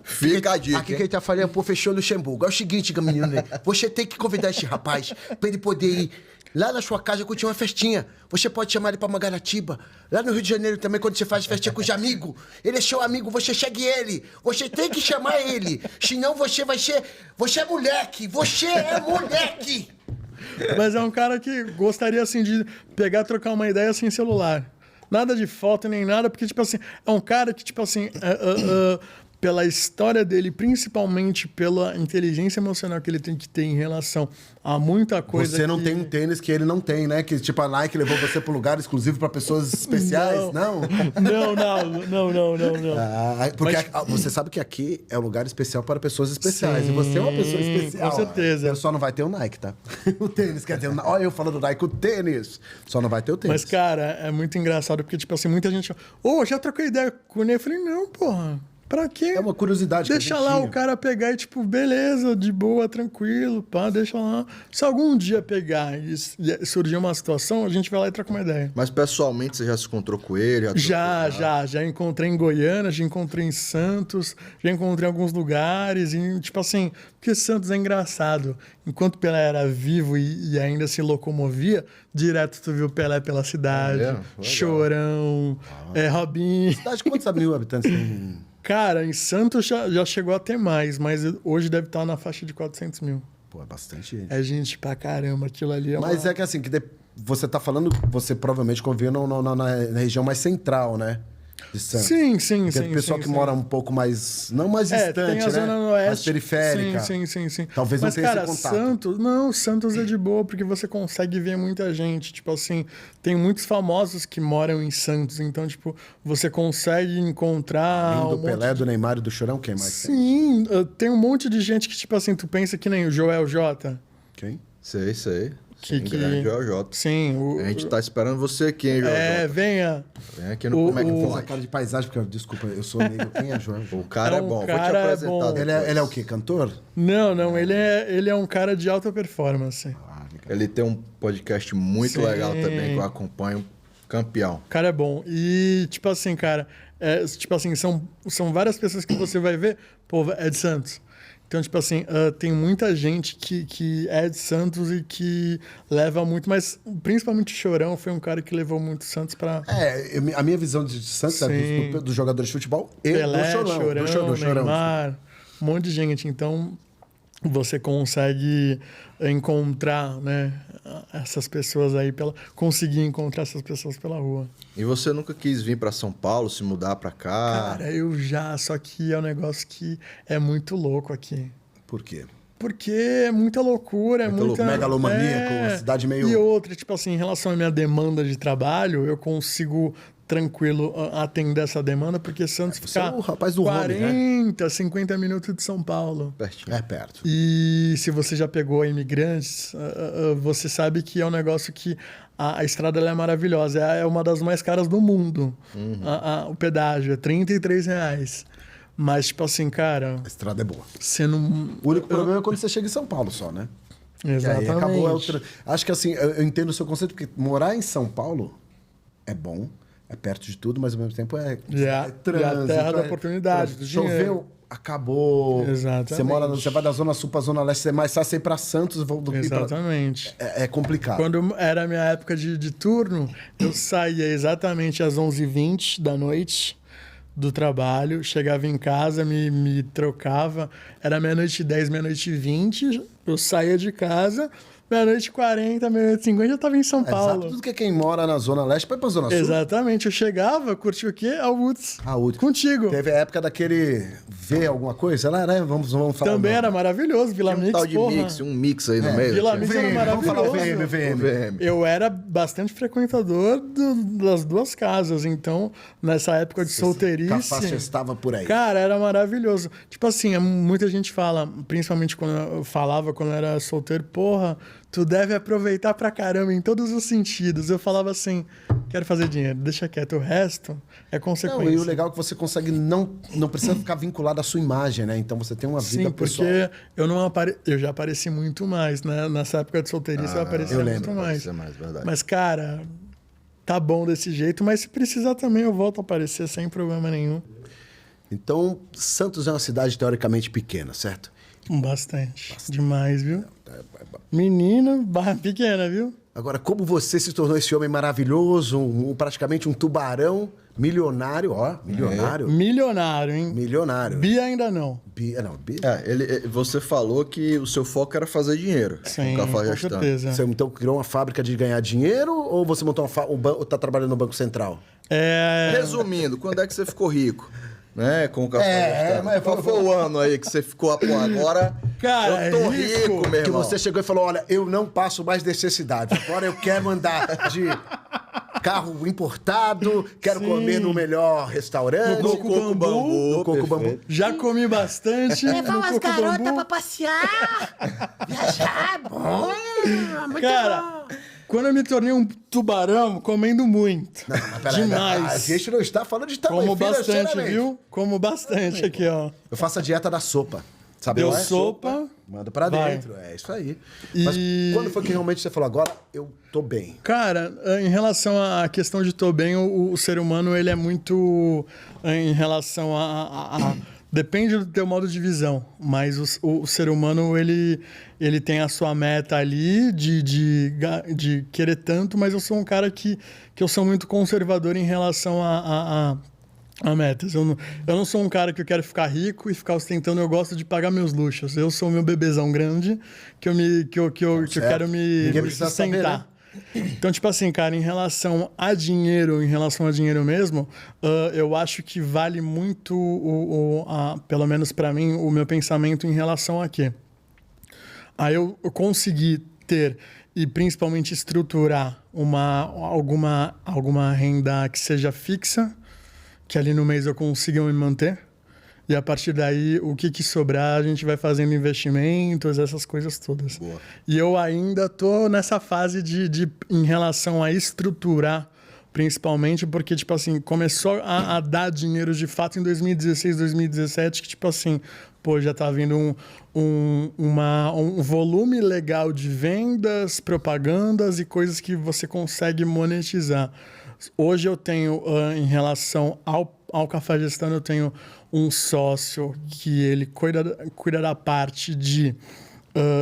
Fica a dica. Aqui que ele tá falando, pô, fechou no Luxemburgo. É o seguinte, Menino Ney. Você tem que convidar esse rapaz pra ele poder ir lá na sua casa curtir uma festinha. Você pode chamar ele pra Mangaratiba. Lá no Rio de Janeiro também, quando você faz festinha com os amigos. Ele é seu amigo, você segue ele. Você tem que chamar ele. Senão você vai ser... Você é moleque. Você é moleque. Mas é um cara que gostaria, assim, de pegar, trocar uma ideia sem celular. Nada de foto nem nada, porque, tipo assim, é um cara que, tipo assim... pela história dele, principalmente pela inteligência emocional que ele tem que ter em relação a muita coisa. Você não tem um tênis que ele não tem, né? Que tipo a Nike levou você para um lugar exclusivo para pessoas especiais, não? Não. Porque você sabe que aqui é um lugar especial para pessoas especiais. Sim, e você é uma pessoa especial. com certeza. Só não vai ter o Nike, tá? O tênis, quer dizer, olha eu falando do Nike, o tênis. Só não vai ter o tênis. Mas, cara, é muito engraçado, porque, tipo assim, muita gente... já troquei ideia com o Ney. Eu falei, não, porra... Pra quê? É uma curiosidade. Deixa que a gente lá tinha. o cara pegar e, tipo, beleza, de boa, tranquilo, pá, deixa lá. Se algum dia pegar e surgir uma situação, a gente vai lá e troca uma ideia. Mas pessoalmente você já se encontrou com ele? Já encontrei em Goiânia, já encontrei em Santos, já encontrei em alguns lugares, e, tipo assim, porque Santos é engraçado. Enquanto o Pelé era vivo e ainda se locomovia, direto tu viu o Pelé pela cidade, Chorão, Robinho. Cidade, quantos mil habitantes tem? Cara, em Santos já chegou a ter mais, mas hoje deve estar na faixa de 400 mil. Pô, é bastante gente. É gente pra caramba, aquilo ali é Mas é que assim, você tá falando, você provavelmente convive na região mais central, né? De Santos. Sim. Porque o pessoal que mora um pouco mais, não mais distante, tem a né? zona oeste. Mais periférica. Sim. Talvez mas, não tenha cara, esse contato. Santos é de boa, porque você consegue ver muita gente. Tipo assim, tem muitos famosos que moram em Santos, então, tipo, você consegue encontrar... Além do Pelé, do Neymar e do Chorão, quem mais? Sim, tem um monte de gente que, tipo assim, tu pensa que nem o Joel J. Quem? Sei. Que grande Joel J. Sim. A gente tá esperando você aqui, hein, Joel J. Venha. Vem aqui no Como é que Essa pode. cara de paisagem, porque, desculpa, eu sou negro. Quem é João? O cara é bom. Vou te cara é apresentar bom. depois. Ele é o quê? Cantor? Não, ele é um cara de alta performance. Ele tem um podcast muito Sim. legal também, que eu acompanho. Campeão. O cara é bom. E, tipo assim, cara, são várias pessoas que você vai ver, pô, é de Santos. Então, tipo assim, tem muita gente que é de Santos e que leva muito, mas principalmente o Chorão foi um cara que levou muito Santos pra... A minha visão de Santos é dos jogadores de futebol e Pelé, do Chorão. Chorão, Neymar, um monte de gente. Então, você consegue encontrar, né, essas pessoas aí, conseguir encontrar essas pessoas pela rua. E você nunca quis vir pra São Paulo, se mudar pra cá? Cara, eu já, só que é um negócio que é muito louco aqui. Por quê? Porque é muita loucura, é muita... Megalomaníaco, uma cidade meio... E outra, tipo assim, em relação à minha demanda de trabalho, eu consigo tranquilo atender essa demanda, porque Santos Você fica é o rapaz do 40, home, 50 minutos de São Paulo. Pertinho. É perto. E se você já pegou Imigrantes, você sabe que é um negócio que a estrada ela é maravilhosa. É uma das mais caras do mundo. O pedágio é R$33. Mas, tipo assim, cara... A estrada é boa. Você não... O único problema é quando você chega em São Paulo só, né? Exatamente. E aí acabou. Acho que assim, eu entendo o seu conceito, porque morar em São Paulo é bom, é perto de tudo, mas ao mesmo tempo é a terra da oportunidade, do dinheiro. Choveu, acabou. Exatamente. Você vai da Zona Sul pra Zona Leste, você é mais fácil ir pra Santos do que Exatamente. É complicado. Quando era a minha época de turno, eu saía exatamente às 11h20 da noite do trabalho, chegava em casa, me trocava, era 00:10, 00:20, eu saía de casa, 00:40, 00:50, eu estava em São Paulo. Exato, tudo que quem mora na Zona Leste vai pra Zona Sul. Exatamente, eu chegava, curti o quê? A Woods. Contigo. Teve a época daquele ver alguma coisa lá, né? Vamos falar. Também era maravilhoso, Vila Tinha Mix, tal de mix, um mix aí no meio. Vila Mix era Vamos falar o maravilhoso. VM. Eu era bastante frequentador das duas casas, então nessa época de solteirice... Cafaz estava por aí. Cara, era maravilhoso. Tipo assim, muita gente fala, principalmente quando eu falava, quando eu era solteiro, porra, tu deve aproveitar pra caramba em todos os sentidos. Eu falava assim, quero fazer dinheiro, deixa quieto, o resto é consequência. Não, e o legal é que você consegue não precisa ficar vinculado à sua imagem, né? Então você tem uma vida Sim, pessoal. porque eu já apareci muito mais, né? Nessa época de solteirice eu aparecia muito mais. Verdade. Mas, cara, tá bom desse jeito, mas se precisar também eu volto a aparecer sem problema nenhum. Então, Santos é uma cidade teoricamente pequena, certo? Bastante. Demais, viu? Menina, barra pequena, viu? Agora, como você se tornou esse homem maravilhoso, praticamente um tubarão milionário, milionário. Milionário, hein? Milionário. Bi ainda não. Você falou que o seu foco era fazer dinheiro. Sim, com com certeza. Você então criou uma fábrica de ganhar dinheiro ou você montou tá trabalhando no Banco Central? Resumindo, quando é que você ficou rico? Né? Com o café. mas qual foi o ano aí que você ficou agora? Cara, eu tô rico, meu Que irmão. você chegou e falou, olha, eu não passo mais necessidade. Agora eu quero andar de carro importado, quero comer no melhor restaurante. No Coco Bambu. No Coco Bambu. Já comi bastante. Levar no umas Coco garotas Bambu. pra passear. Viajar é bom. Muito Cara, bom. quando eu me tornei um tubarão, comendo muito. Demais. A gente não está falando de tamanho Como bastante, financeiramente. viu? Como bastante aqui, ó. Eu faço a dieta da sopa. Sabe Deu qual é? sopa. Manda pra Vai. dentro. É isso aí. E- Mas quando foi que realmente você falou, agora eu tô bem? Cara, em relação à questão de tô bem, o ser humano, ele é muito... Em relação depende do teu modo de visão, mas o ser humano, ele tem a sua meta ali de querer tanto, mas eu sou um cara que eu sou muito conservador em relação a metas. Eu não sou um cara que eu quero ficar rico e ficar ostentando, eu gosto de pagar meus luxos. Eu sou o meu bebezão grande que eu quero me Ninguém precisa saber, sustentar. né? Então, tipo assim, cara, em relação a dinheiro mesmo, eu acho que vale muito, pelo menos pra mim, o meu pensamento em relação a quê? Aí eu consegui ter e principalmente estruturar alguma renda que seja fixa, que ali no mês eu consiga me manter. E a partir daí, o que sobrar, a gente vai fazendo investimentos, essas coisas todas. Boa. E eu ainda tô nessa fase em relação a estruturar, principalmente porque, tipo assim, começou a dar dinheiro de fato em 2016, 2017, que, tipo assim, pô, já tá vindo um volume legal de vendas, propagandas e coisas que você consegue monetizar. Hoje eu tenho, em relação ao Cafajestando, eu tenho um sócio que ele cuida da parte de...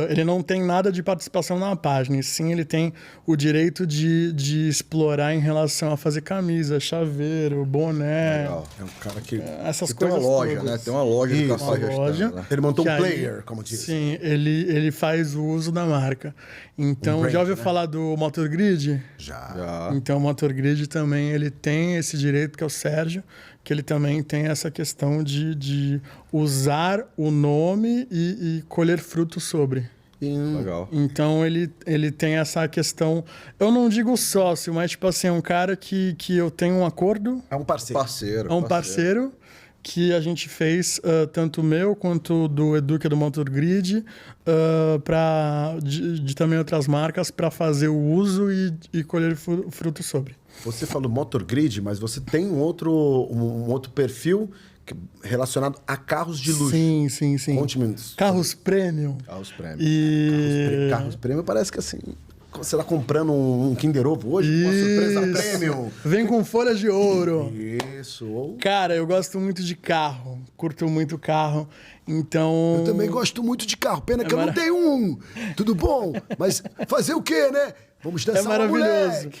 ele não tem nada de participação na página, e sim ele tem o direito de explorar em relação a fazer camisa, chaveiro, boné. Legal. É um cara que... Essas Tem coisas uma loja, todas. né? Tem uma loja de Isso, café uma gestando, loja. né? Ele montou Que um aí- player, como diz. Sim, ele faz o uso da marca. Então, brand, já ouviu né? falar do Motor Grid? Já. Então, o Motor Grid também ele tem esse direito, que é o Sérgio, que ele também tem essa questão de usar o nome e colher frutos sobre. Legal. Então, ele tem essa questão... Eu não digo sócio, mas, tipo assim, é um cara que eu tenho um acordo, É um parceiro. Parceiro. é um parceiro que a gente fez, tanto meu quanto do Edu, que é do Motor Grid, de também outras marcas, para fazer o uso e colher frutos sobre. Você falou Motor Grid, mas você tem um outro perfil relacionado a carros de luxo. Sim. Conte-me. Carros premium. Carros prêmios. E... Carros premium parece que assim... Você tá comprando um Kinder Ovo hoje com uma surpresa premium. Vem com folhas de ouro. Isso. Cara, eu gosto muito de carro. Curto muito carro. Então... Eu também gosto muito de carro. Pena que eu não tenho um. Tudo bom? Mas fazer o quê, né? Vamos dançar, maravilhoso. moleque.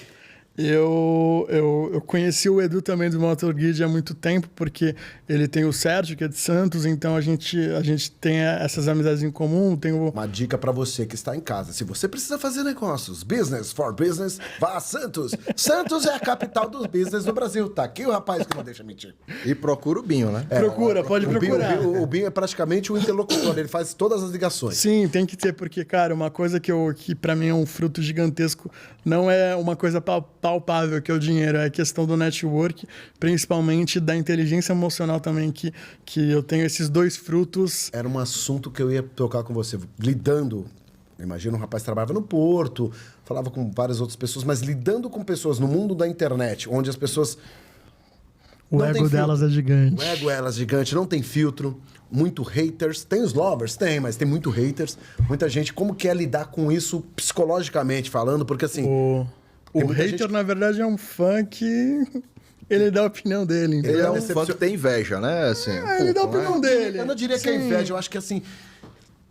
Eu conheci o Edu também do Motor Guide há muito tempo, porque ele tem o Sérgio, que é de Santos, então a gente tem essas amizades em comum. Tem o... Uma dica pra você que está em casa. Se você precisa fazer negócios, business for business, vá a Santos. Santos é a capital do business no Brasil. Tá aqui o rapaz que não deixa mentir. E procura o Binho, né? Pode procurar. O Binho é praticamente o interlocutor, ele faz todas as ligações. Sim, tem que ter, porque, cara, uma coisa que para mim é um fruto gigantesco, não é uma coisa palpável que é o dinheiro, é a questão do network, principalmente da inteligência emocional também, que eu tenho esses dois frutos. Era um assunto que eu ia tocar com você, lidando. Imagina um rapaz que trabalhava no Porto, falava com várias outras pessoas, mas lidando com pessoas no mundo da internet, onde as pessoas... O ego delas é gigante. O ego delas é gigante, não tem filtro, muito haters. Tem os lovers? Tem, mas tem muito haters. Muita gente, como que é lidar com isso psicologicamente falando? Porque assim... O hater, na verdade, é um fã que ele dá a opinião dele. Entendeu? Ele é um fã que tem inveja, né? Assim, ele dá a opinião dele. Eu não diria que é inveja, eu acho que assim...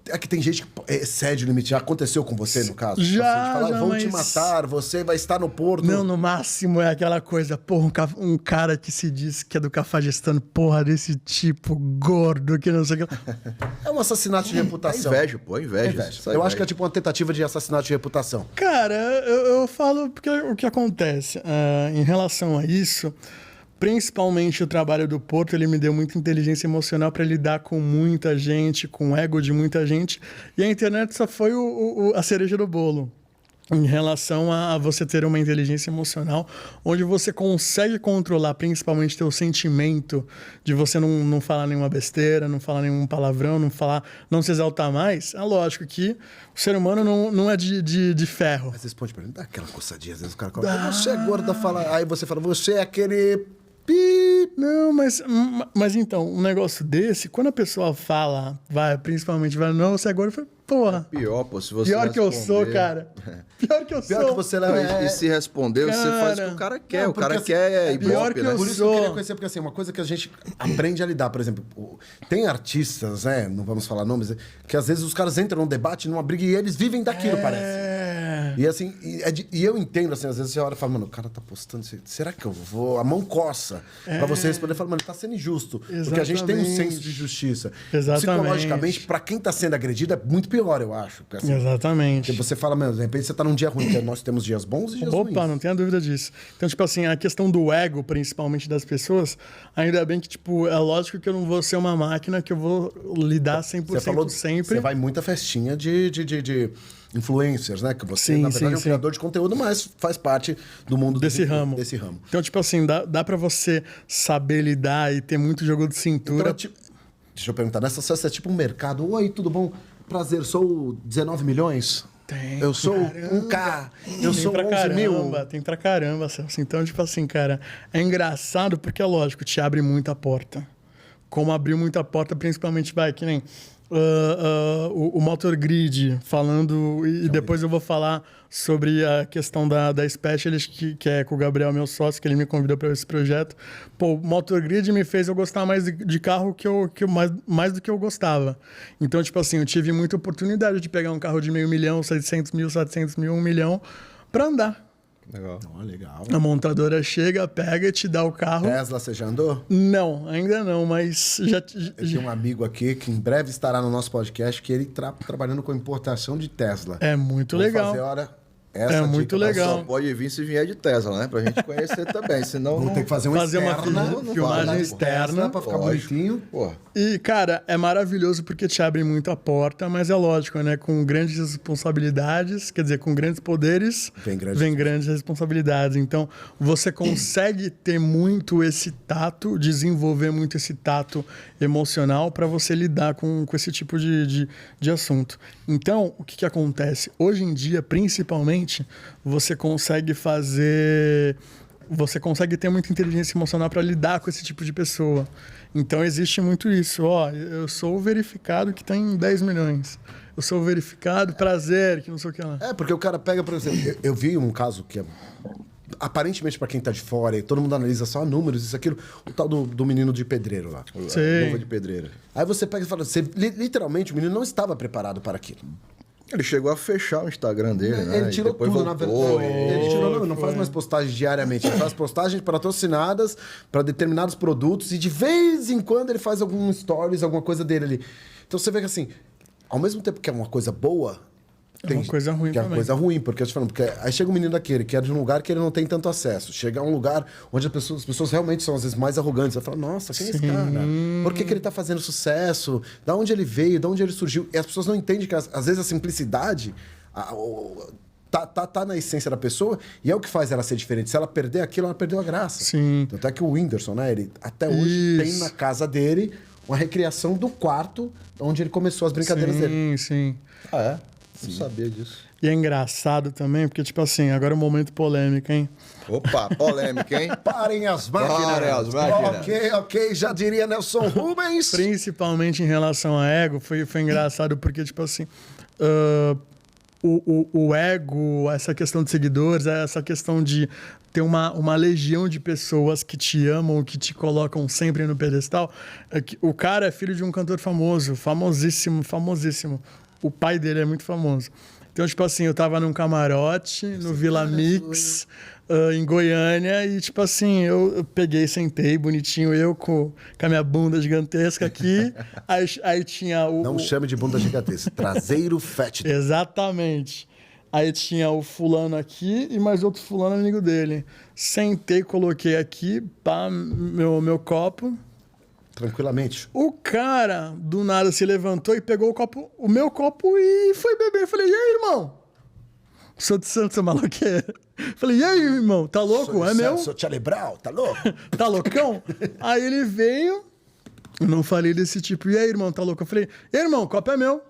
É que tem gente que excede o limite. Já aconteceu com você, no caso? Já, assim, vão te matar, você vai estar no Porto. Não, no máximo é aquela coisa, porra, um cara que se diz que é do Cafajestano, porra, desse tipo, gordo, que não sei o que. É um assassinato de reputação. É inveja, pô, inveja. Eu acho que é tipo uma tentativa de assassinato de reputação. Cara, eu falo porque o que acontece em relação a isso... Principalmente o trabalho do Porto, ele me deu muita inteligência emocional para lidar com muita gente, com o ego de muita gente. E a internet só foi a cereja do bolo em relação a você ter uma inteligência emocional, onde você consegue controlar principalmente teu sentimento de você não falar nenhuma besteira, não falar nenhum palavrão, não se exaltar mais. É lógico que o ser humano não é de ferro. Mas responde pra mim, dá aquela coçadinha, às vezes o cara fala, você é gorda, fala... Aí você fala, você é aquele... Não, mas então, um negócio desse, quando a pessoa fala, principalmente vai, não, você agora foi, porra. Pior, pô, se você pior que eu sou, cara. Pior que eu sou. Pior que você leva. E se responder, você faz o que o cara quer. Não, o cara assim, quer ibope, pior que né? eu Por isso sou. eu queria conhecer, porque assim, uma coisa que a gente aprende a lidar, por exemplo, tem artistas, né, não vamos falar nomes, que às vezes os caras entram num debate, numa briga, e eles vivem daquilo, parece. E assim, e eu entendo, assim, às vezes você olha e fala, mano, o cara tá postando, será que eu vou? A mão coça pra você responder, fala, mano, ele tá sendo injusto. Porque a gente tem um senso de justiça. Exatamente. Psicologicamente, pra quem tá sendo agredido, é muito pior, eu acho. Porque, assim, exatamente. porque você fala, mano, de repente você tá num dia ruim, porque nós temos dias bons e dias ruins. Opa, não tenha dúvida disso. Então, tipo assim, a questão do ego, principalmente das pessoas, ainda bem que, tipo, é lógico que eu não vou ser uma máquina que eu vou lidar 100% Você falou, sempre. Você vai muita festinha de influencers, né? Que você, Sim, na verdade, é um sim. criador de conteúdo, mas faz parte do mundo Desse ramo. Então, tipo assim, dá pra você saber lidar e ter muito jogo de cintura. Então, deixa eu perguntar, nessa festa é tipo um mercado. Oi, tudo bom? Prazer, sou 19 milhões? Tem, Eu sou caramba. 1K. Eu sou pra 11 mil. caramba, tem pra caramba, Celso. Então, tipo assim, cara, é engraçado porque, é lógico, te abre muita porta. Como abriu muita porta, principalmente, que nem o Motor Grid falando, e depois eu vou falar sobre a questão da Specialist, que é com o Gabriel, meu sócio, que ele me convidou para esse projeto. Pô, o Motor Grid me fez eu gostar mais de carro mais do que eu gostava. Então, tipo assim, eu tive muita oportunidade de pegar um carro de $500 mil, 600 mil, 700 mil, 1 milhão, para andar. Legal. Legal. A montadora chega, pega e te dá o carro. Tesla, você já andou? Não, ainda não, mas já... Eu tenho um amigo aqui que em breve estará no nosso podcast, que ele trabalhando com importação de Tesla. É muito Vou legal. fazer, É muito dica pra legal. Só pode vir se vier de Tesla, né? Pra gente conhecer também. Senão Vamos ter que fazer uma filmagem vai, externa. Pra ficar Lógico. bonitinho. Pô, E, cara, é maravilhoso porque te abre muito a porta, mas é lógico, né? Com grandes responsabilidades, quer dizer, com grandes poderes, vem grandes responsabilidades. Então, você consegue ter muito esse tato, desenvolver muito esse tato emocional para você lidar com esse tipo de assunto. Então, o que acontece? Hoje em dia, principalmente, você consegue fazer você consegue ter muita inteligência emocional para lidar com esse tipo de pessoa. Então existe muito isso. Ó, eu sou o verificado que tem 10 milhões. Eu sou o verificado, prazer, que não sei o que lá. Porque o cara pega, por exemplo, eu vi um caso que é aparentemente para quem tá de fora, e todo mundo analisa só números, isso, aquilo, o tal do menino de pedreiro lá. Luva de pedreiro. Aí você pega e fala, literalmente o menino não estava preparado para aquilo. Ele chegou a fechar o Instagram dele, né? Ele tirou tudo, na verdade. Ele tirou, não faz mais postagens diariamente. Ele faz postagens patrocinadas para determinados produtos e de vez em quando ele faz algum stories, alguma coisa dele ali. Então você vê que assim, ao mesmo tempo que é uma coisa boa, É uma coisa ruim que é uma também. coisa ruim, porque eu te falando, porque aí chega um menino daquele que é de um lugar que ele não tem tanto acesso. Chega a um lugar onde as pessoas realmente são às vezes mais arrogantes. Você fala, nossa, quem é esse cara? Por que ele tá fazendo sucesso? Da onde ele veio? Da onde ele surgiu? E as pessoas não entendem que às vezes a simplicidade tá na essência da pessoa e é o que faz ela ser diferente. Se ela perder aquilo, ela perdeu a graça. Sim. Tanto é que o Whindersson, né? Ele até hoje tem na casa dele uma recriação do quarto onde ele começou as brincadeiras dele. Sim. Ah, é? Não sabia disso. E é engraçado também, porque, tipo assim, agora é um momento polêmico, hein? Opa, polêmica, hein? Parem as máquinas! Parem as máquinas. Ok, já diria Nelson Rubens. Principalmente em relação a ego, foi engraçado porque, tipo assim, o ego, essa questão de seguidores, essa questão de ter uma legião de pessoas que te amam, que te colocam sempre no pedestal. O cara é filho de um cantor famoso, famosíssimo. O pai dele é muito famoso. Então, tipo assim, eu tava num camarote, no Vila Mix, em Goiânia, e, tipo assim, eu peguei, sentei, bonitinho, eu com a minha bunda gigantesca aqui, aí tinha o... Não chame de bunda gigantesca, traseiro fétido. Exatamente. Aí tinha o fulano aqui e mais outro fulano amigo dele. Sentei, coloquei aqui, pá, meu copo. Tranquilamente. O cara, do nada, se levantou e pegou o meu copo e foi beber. Eu falei, e aí, irmão? Sou de Santos, seu maloqueiro. Falei, e aí, irmão? Tá louco? É meu? Sou Charlie Brown, tá louco? Tá loucão? Aí ele veio, eu não falei desse tipo, e aí, irmão, tá louco? Eu falei, e aí, irmão, o copo é meu.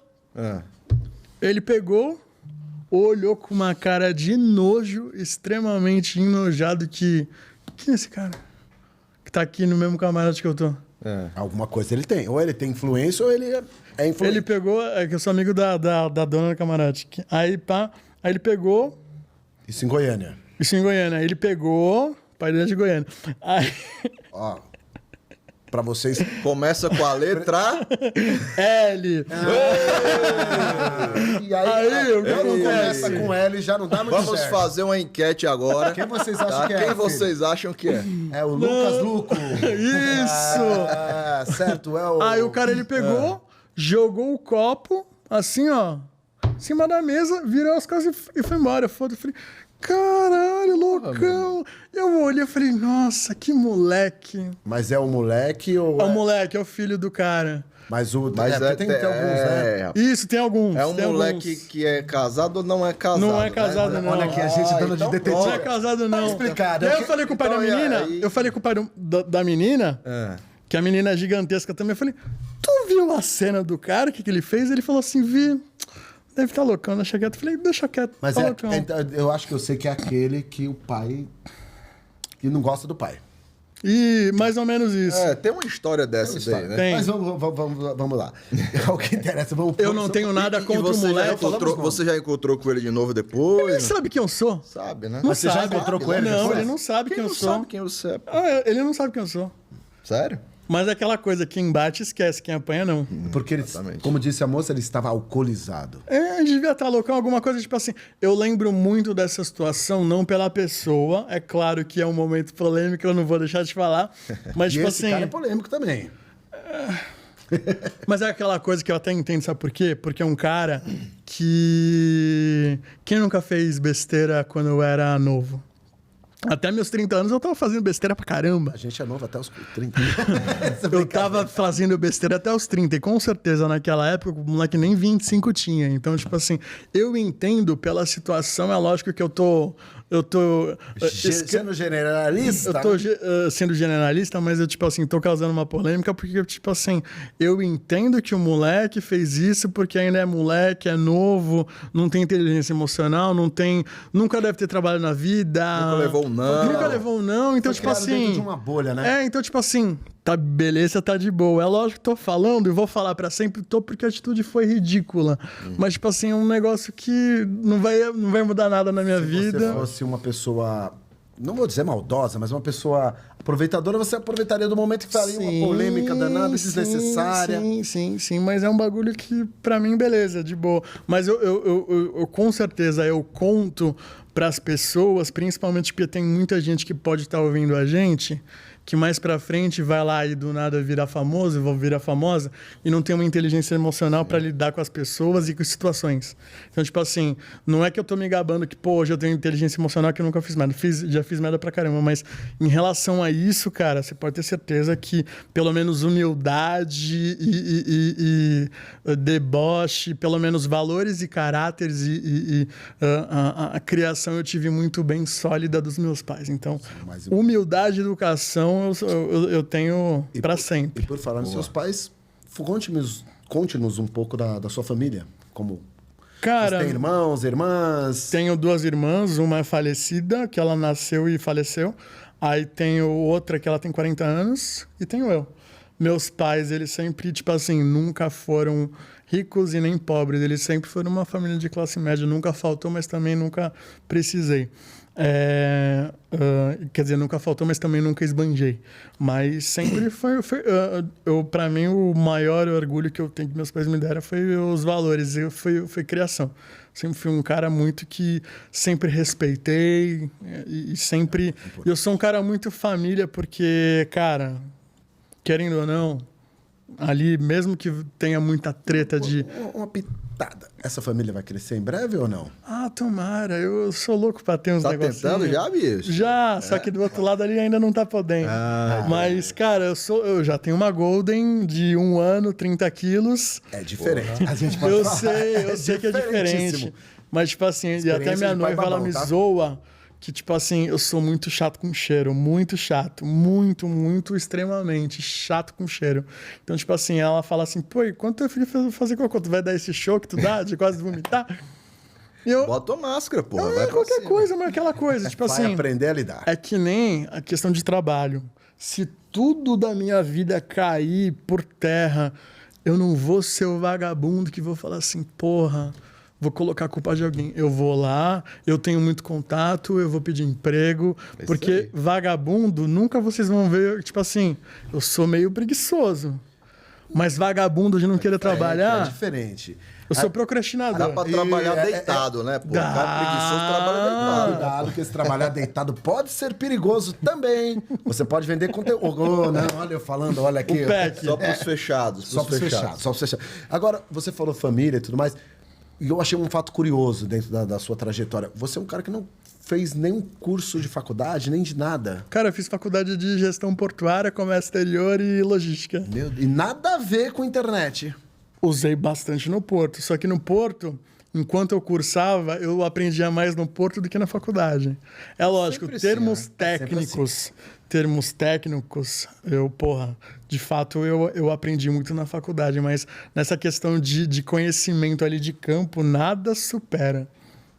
Ele pegou, olhou com uma cara de nojo, extremamente enojado, quem é esse cara? Que tá aqui no mesmo camarote que eu tô. Alguma coisa ele tem. Ou ele tem influência ou ele é influente. Ele pegou, que eu sou amigo da dona do camarote. Aí ele pegou... Isso em Goiânia. Isso em Goiânia. Aí ele pegou... Pai dele é de Goiânia. Aí... Ó, pra vocês... Começa com a letra... L. E aí o que quando acontece? começa com L, já não dá muito Vamos certo. fazer uma enquete agora. Quem vocês acham que é, Quem filho? vocês acham que é? É o Lucas Luco. Isso! Certo, é o... Aí o cara, ele pegou, jogou o copo, assim, ó, em cima da mesa, virou as costas e foi embora. Foda-se. Falei, caralho, loucão. Eu olhei e falei, nossa, que moleque. Mas é o moleque ou... É o moleque, é o filho do cara. Mas o... Mas porque tem alguns, né? Isso, tem alguns. É um tem moleque alguns. que é casado ou não é casado? Não é né? casado, não. Olha aqui, a gente dando de então detetive. Não é casado, não. Tá explicado. E aí eu falei com o pai da Então, e menina, aí? eu falei com o pai da menina, que a menina é gigantesca também, eu falei, tu viu a cena do cara, o que ele fez? Ele falou assim, vi, deve estar loucão, deixa quieto. Eu falei, deixa quieto, Mas tá loucão. eu acho que eu sei que é aquele que o pai... que não gosta do pai. E mais ou menos isso. Tem uma história dessa daí, né? Tem. Mas vamos lá. O que interessa, vamos... Eu não tenho nada E contra o você moleque. você já encontrou com ele de novo depois? Ele sabe quem eu sou. Sabe, né? Não Mas você já sabe. encontrou com ele Não, depois? ele não sabe quem eu não sou. sabe quem você é. Ele não sabe quem eu sou. Sério? Mas é aquela coisa, quem bate esquece, quem apanha não. Porque ele, Exatamente. como disse a moça, ele estava alcoolizado. Devia estar loucão, alguma coisa tipo assim. Eu lembro muito dessa situação, não pela pessoa. É claro que é um momento polêmico, eu não vou deixar de falar. Mas, E tipo esse assim. cara é polêmico também. Mas é aquela coisa que eu até entendo, sabe por quê? Porque é um cara que. Quem nunca fez besteira quando eu era novo? Até meus 30 anos eu tava fazendo besteira pra caramba. A gente é novo até os 30. Eu tava fazendo besteira até os 30, e com certeza naquela época o moleque nem 25 tinha. Então, tipo assim, eu entendo pela situação, é lógico que eu tô eu tô... Sendo generalista? Eu tô sendo generalista, mas eu, tipo assim, tô causando uma polêmica porque, tipo assim, eu entendo que o moleque fez isso porque ainda é moleque, é novo, não tem inteligência emocional, nunca deve ter trabalho na vida. Nunca levou um não. Nunca levou um não, então, Foi tipo criado dentro assim... de uma bolha, né? então, tipo assim, tá, beleza, tá de boa. É lógico que tô falando e vou falar pra sempre, porque a atitude foi ridícula. Mas, tipo assim, é um negócio que não vai mudar nada na minha vida. Se você fosse uma pessoa, não vou dizer maldosa, mas uma pessoa aproveitadora, você aproveitaria do momento que faria uma polêmica danada, desnecessária. Sim, mas é um bagulho que, pra mim, beleza, de boa. Mas eu com certeza, eu conto pras pessoas, principalmente porque tem muita gente que pode estar ouvindo a gente, que mais pra frente vai lá e do nada virar famoso, vou virar famosa, e não tem uma inteligência emocional pra lidar com as pessoas e com situações. Então, tipo assim, não é que eu tô me gabando que, pô, hoje eu tenho inteligência emocional que eu nunca fiz merda. Já fiz merda pra caramba, mas em relação a isso, cara, você pode ter certeza que pelo menos humildade e deboche, pelo menos valores e caráteres a criação eu tive muito bem sólida dos meus pais. Então, humildade e educação eu tenho para sempre. E por falar nos seus pais, conte-nos um pouco da sua família. Como Cara, você tem irmãos, irmãs? Tenho 2 irmãs, uma é falecida, que ela nasceu e faleceu. Aí tenho outra que ela tem 40 anos e tenho eu. Meus pais, eles sempre, tipo assim, nunca foram ricos e nem pobres. Eles sempre foram uma família de classe média. Nunca faltou, mas também nunca precisei. Quer dizer, nunca faltou, mas também nunca esbanjei. Mas sempre para mim, o maior orgulho que eu tenho que meus pais me deram foi os valores, foi criação. Sempre fui um cara muito que sempre respeitei e sempre... Eu sou um cara muito família porque, cara, querendo ou não, ali, mesmo que tenha muita treta de... Uma pitada. Essa família vai crescer em breve ou não? Ah, tomara. Eu sou louco pra ter uns negocinhos. Tá tentando já, bicho? Já, só que do outro lado ali ainda não tá podendo. Mas, cara, eu já tenho uma Golden de 1 ano, 30 quilos. É diferente. A gente pode Eu falar. sei que é diferente. Mas, tipo assim, e até minha de pai noiva, ela babão, me tá? zoa que, tipo assim, eu sou muito chato com cheiro. Muito chato. Muito, extremamente chato com cheiro. Então, tipo assim, ela fala assim, pô, e quando teu filho fazer cocô, tu vai dar esse show que tu dá de quase vomitar? E eu... Bota a máscara, porra. Não é qualquer coisa, mas aquela coisa. Tipo Vai assim, aprender a lidar. é que nem a questão de trabalho. Se tudo da minha vida cair por terra, eu não vou ser o vagabundo que vou falar assim, porra... Vou colocar a culpa de alguém. Eu vou lá, eu tenho muito contato, eu vou pedir emprego. Porque vagabundo, nunca vocês vão ver... Tipo assim, eu sou meio preguiçoso. Mas vagabundo de não querer trabalhar... É diferente. Eu sou procrastinador. Dá pra trabalhar deitado, né? Pô, Dá. o cara preguiçoso trabalha deitado. Cuidado, que esse trabalhar deitado pode ser perigoso também. Você pode vender conteúdo. Não, olha eu falando, olha aqui. O pack. Só pros fechados. Só pros fechados. Só pros fechados. Agora, você falou família e tudo mais. E eu achei um fato curioso dentro da sua trajetória. Você é um cara que não fez nenhum curso de faculdade, nem de nada. Cara, eu fiz faculdade de gestão portuária, comércio exterior e logística. E nada a ver com internet. Usei bastante no Porto. Só que no Porto, enquanto eu cursava, eu aprendia mais no Porto do que na faculdade. É lógico, Sempre termos assim, técnicos... Termos técnicos, de fato, eu aprendi muito na faculdade, mas nessa questão de conhecimento ali de campo, nada supera.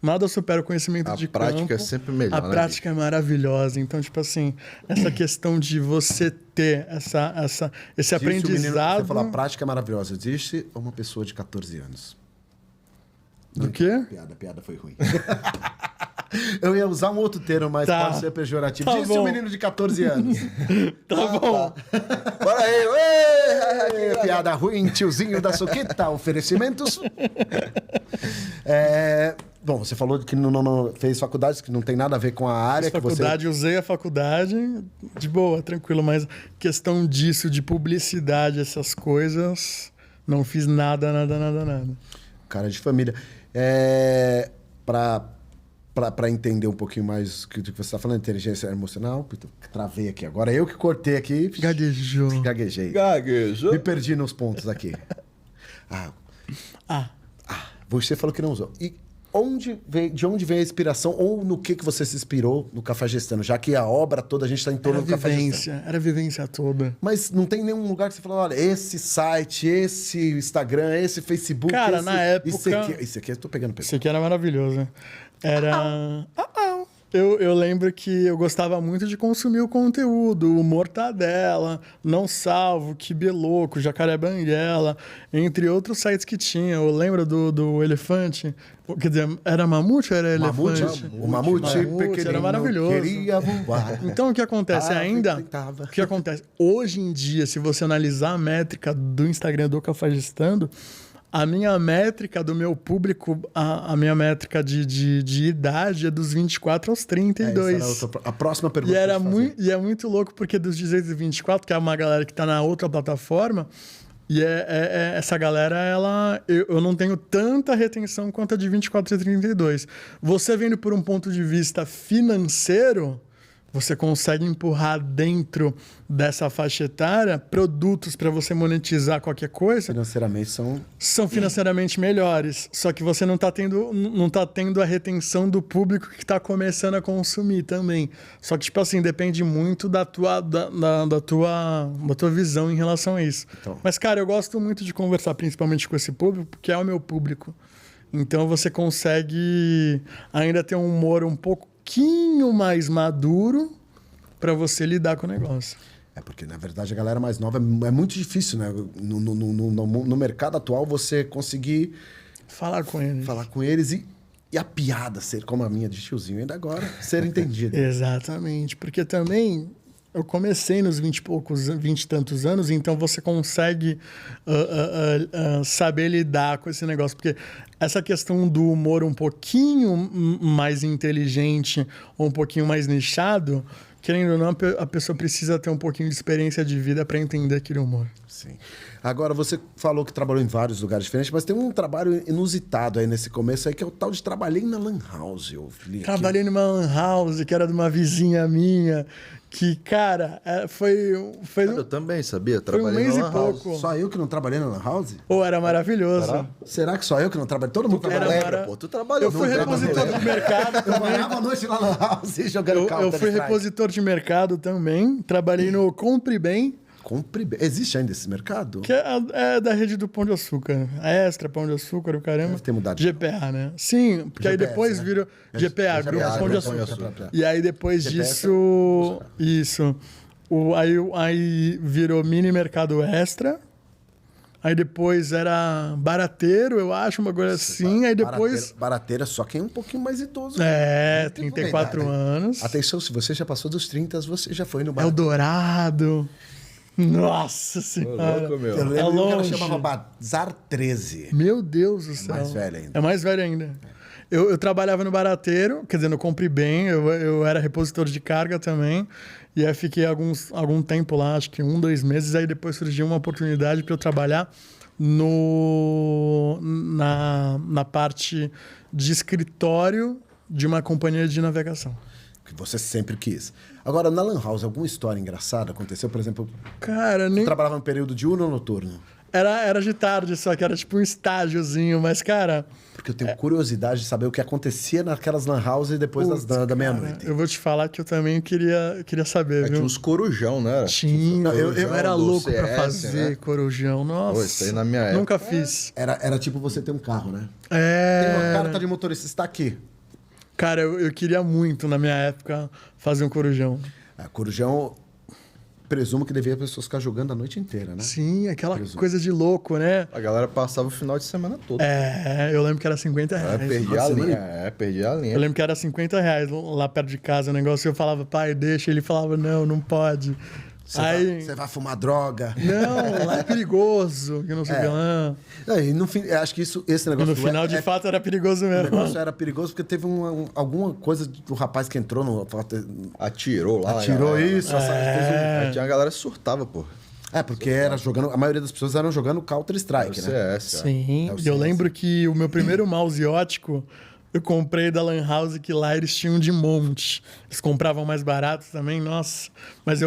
Nada supera o conhecimento de campo. A prática é sempre melhor, A prática é maravilhosa. Então, tipo assim, essa questão de você ter esse aprendizado... Você falou, a prática é maravilhosa. Existe uma pessoa de 14 anos. Do quê? Piada foi ruim. Eu ia usar um outro termo, mas Tá. pode ser pejorativo. Tá Disse bom. um menino de 14 anos. Tá bom. Bora aí. Piada ruim, tiozinho da Suquita. Oferecimentos. Bom, você falou que não fez faculdade, que não tem nada a ver com a área que você... Usei a faculdade, de boa, tranquilo, mas questão disso, de publicidade, essas coisas, não fiz nada. Cara de família. Para entender um pouquinho mais o que você está falando, inteligência emocional, puta, travei aqui. Agora eu que cortei aqui. Gaguejou. Gaguejei. Gaguejou. Me perdi nos pontos aqui. Você falou que não usou. E de onde vem a inspiração ou no que você se inspirou no Cafajestando? Já que a obra toda a gente está em torno do Cafajestando. Era a vivência toda. Mas não tem nenhum lugar que você falou, olha, esse site, esse Instagram, esse Facebook... Cara, na época... Isso aqui eu tô pegando... Isso aqui era maravilhoso. Era... Eu lembro que eu gostava muito de consumir o conteúdo, o Mortadela, Não Salvo, Que Beloco, Jacaré Banguela, entre outros sites que tinha. Eu lembro do Elefante, quer dizer, era Mamute ou era Elefante? O Mamute pequenino era maravilhoso. queria voar. Então, o que acontece o que acontece? Hoje em dia, se você analisar a métrica do Instagram do Cafajestando, a minha métrica do meu público, a minha métrica de idade é dos 24 aos 32. A próxima pergunta. E é muito louco, porque dos 18 e 24, que é uma galera que tá na outra plataforma, e essa galera, eu não tenho tanta retenção quanto a de 24 e 32. Você vendo por um ponto de vista financeiro, você consegue empurrar dentro dessa faixa etária produtos para você monetizar qualquer coisa. Financeiramente são financeiramente melhores. Só que você não tá tendo a retenção do público que está começando a consumir também. Só que, tipo assim, depende muito da tua visão em relação a isso. Então. Mas, cara, eu gosto muito de conversar principalmente com esse público, porque é o meu público. Então você consegue ainda ter um humor um pouquinho mais maduro para você lidar com o negócio. Porque, na verdade, a galera mais nova é muito difícil, né? No mercado atual, você conseguir... Falar com eles. E a piada ser, como a minha de tiozinho, ainda agora, ser entendida. Exatamente. Porque também... Eu comecei nos 20 e tantos anos, então você consegue saber lidar com esse negócio. Porque essa questão do humor um pouquinho mais inteligente ou um pouquinho mais nichado, querendo ou não, a pessoa precisa ter um pouquinho de experiência de vida para entender aquele humor. Sim. Agora, você falou que trabalhou em vários lugares diferentes, mas tem um trabalho inusitado aí nesse começo, aí, que é o tal de trabalhei na Lan House. Trabalhei numa Lan House, que era de uma vizinha minha... Que, cara, foi eu também sabia, trabalhei foi um mês na e pouco. Só eu que não trabalhei na Lan House? Era maravilhoso. Será que só eu que não trabalhei? Todo mundo trabalhou. Pô, tu trabalhou. Eu fui repositor de mercado também. Eu morava à noite na Lan House jogando Eu fui repositor de mercado também. Trabalhei no Compre Bem. Compre Bem. Existe ainda esse mercado? Que é da rede do Pão de Açúcar. A Extra, Pão de Açúcar, o caramba. Deve ter mudado. GPA, né? Sim, porque GPS, aí depois né? virou GPA, Grupo Pão de Açúcar. E aí depois GPS, disso... Isso. Aí virou Mini Mercado Extra. Aí depois era Barateiro, eu acho, uma coisa assim. Aí depois... Barateira só quem é um pouquinho mais idoso. 34 anos. Atenção, se você já passou dos 30, você já foi no Barateiro. Eldorado. Nossa Senhora. Louco, meu. Eu lembro É que ela longe. chamava Bazar 13. Meu Deus do céu. mais velho ainda. É mais velho ainda. Eu trabalhava no Barateiro, quer dizer, no Compre Bem, eu era repositor de carga também. E aí fiquei algum tempo lá, acho que 2 meses. Aí depois surgiu uma oportunidade para eu trabalhar na parte de escritório de uma companhia de navegação. Que você sempre quis. Agora, na Lan House, alguma história engraçada aconteceu? Por exemplo, Cara, você trabalhava no período diurno ou noturno? Era de tarde, só que era tipo um estágiozinho, mas, cara... Porque eu tenho curiosidade de saber o que acontecia naquelas Lan Houses depois da meia-noite. Eu vou te falar que eu também queria saber, viu? Tinha uns corujão, né? Tinha, eu era do louco pra CS, fazer né? corujão. Nossa, Pô, isso aí na minha época. nunca fiz. Era tipo você ter um carro, né? Tem uma carta de motorista, está aqui. Cara, eu queria muito, na minha época, fazer um corujão. Corujão, presumo que devia as pessoas ficar jogando a noite inteira, né? Sim, aquela coisa de louco, né? A galera passava o final de semana todo. Eu lembro que era 50 reais. Perdi a linha. Eu lembro que era 50 reais lá perto de casa o negócio. Eu falava, pai, deixa. Ele falava, não pode. Você vai fumar droga. Não, lá é perigoso, que não sei o que lá. E no fim, acho que esse E negócio... no final, de fato, era perigoso O mesmo. negócio era perigoso porque teve alguma coisa do rapaz que entrou no... Atirou lá. Atirou galera. isso. Aí tinha a galera que surtava, pô. Porque era jogando... A maioria das pessoas eram jogando Counter-Strike, né? CS, cara. Sim, eu lembro que o meu primeiro mouse ótico Eu comprei da Lan House, que lá eles tinham de monte. Eles compravam mais barato também, nossa. Mas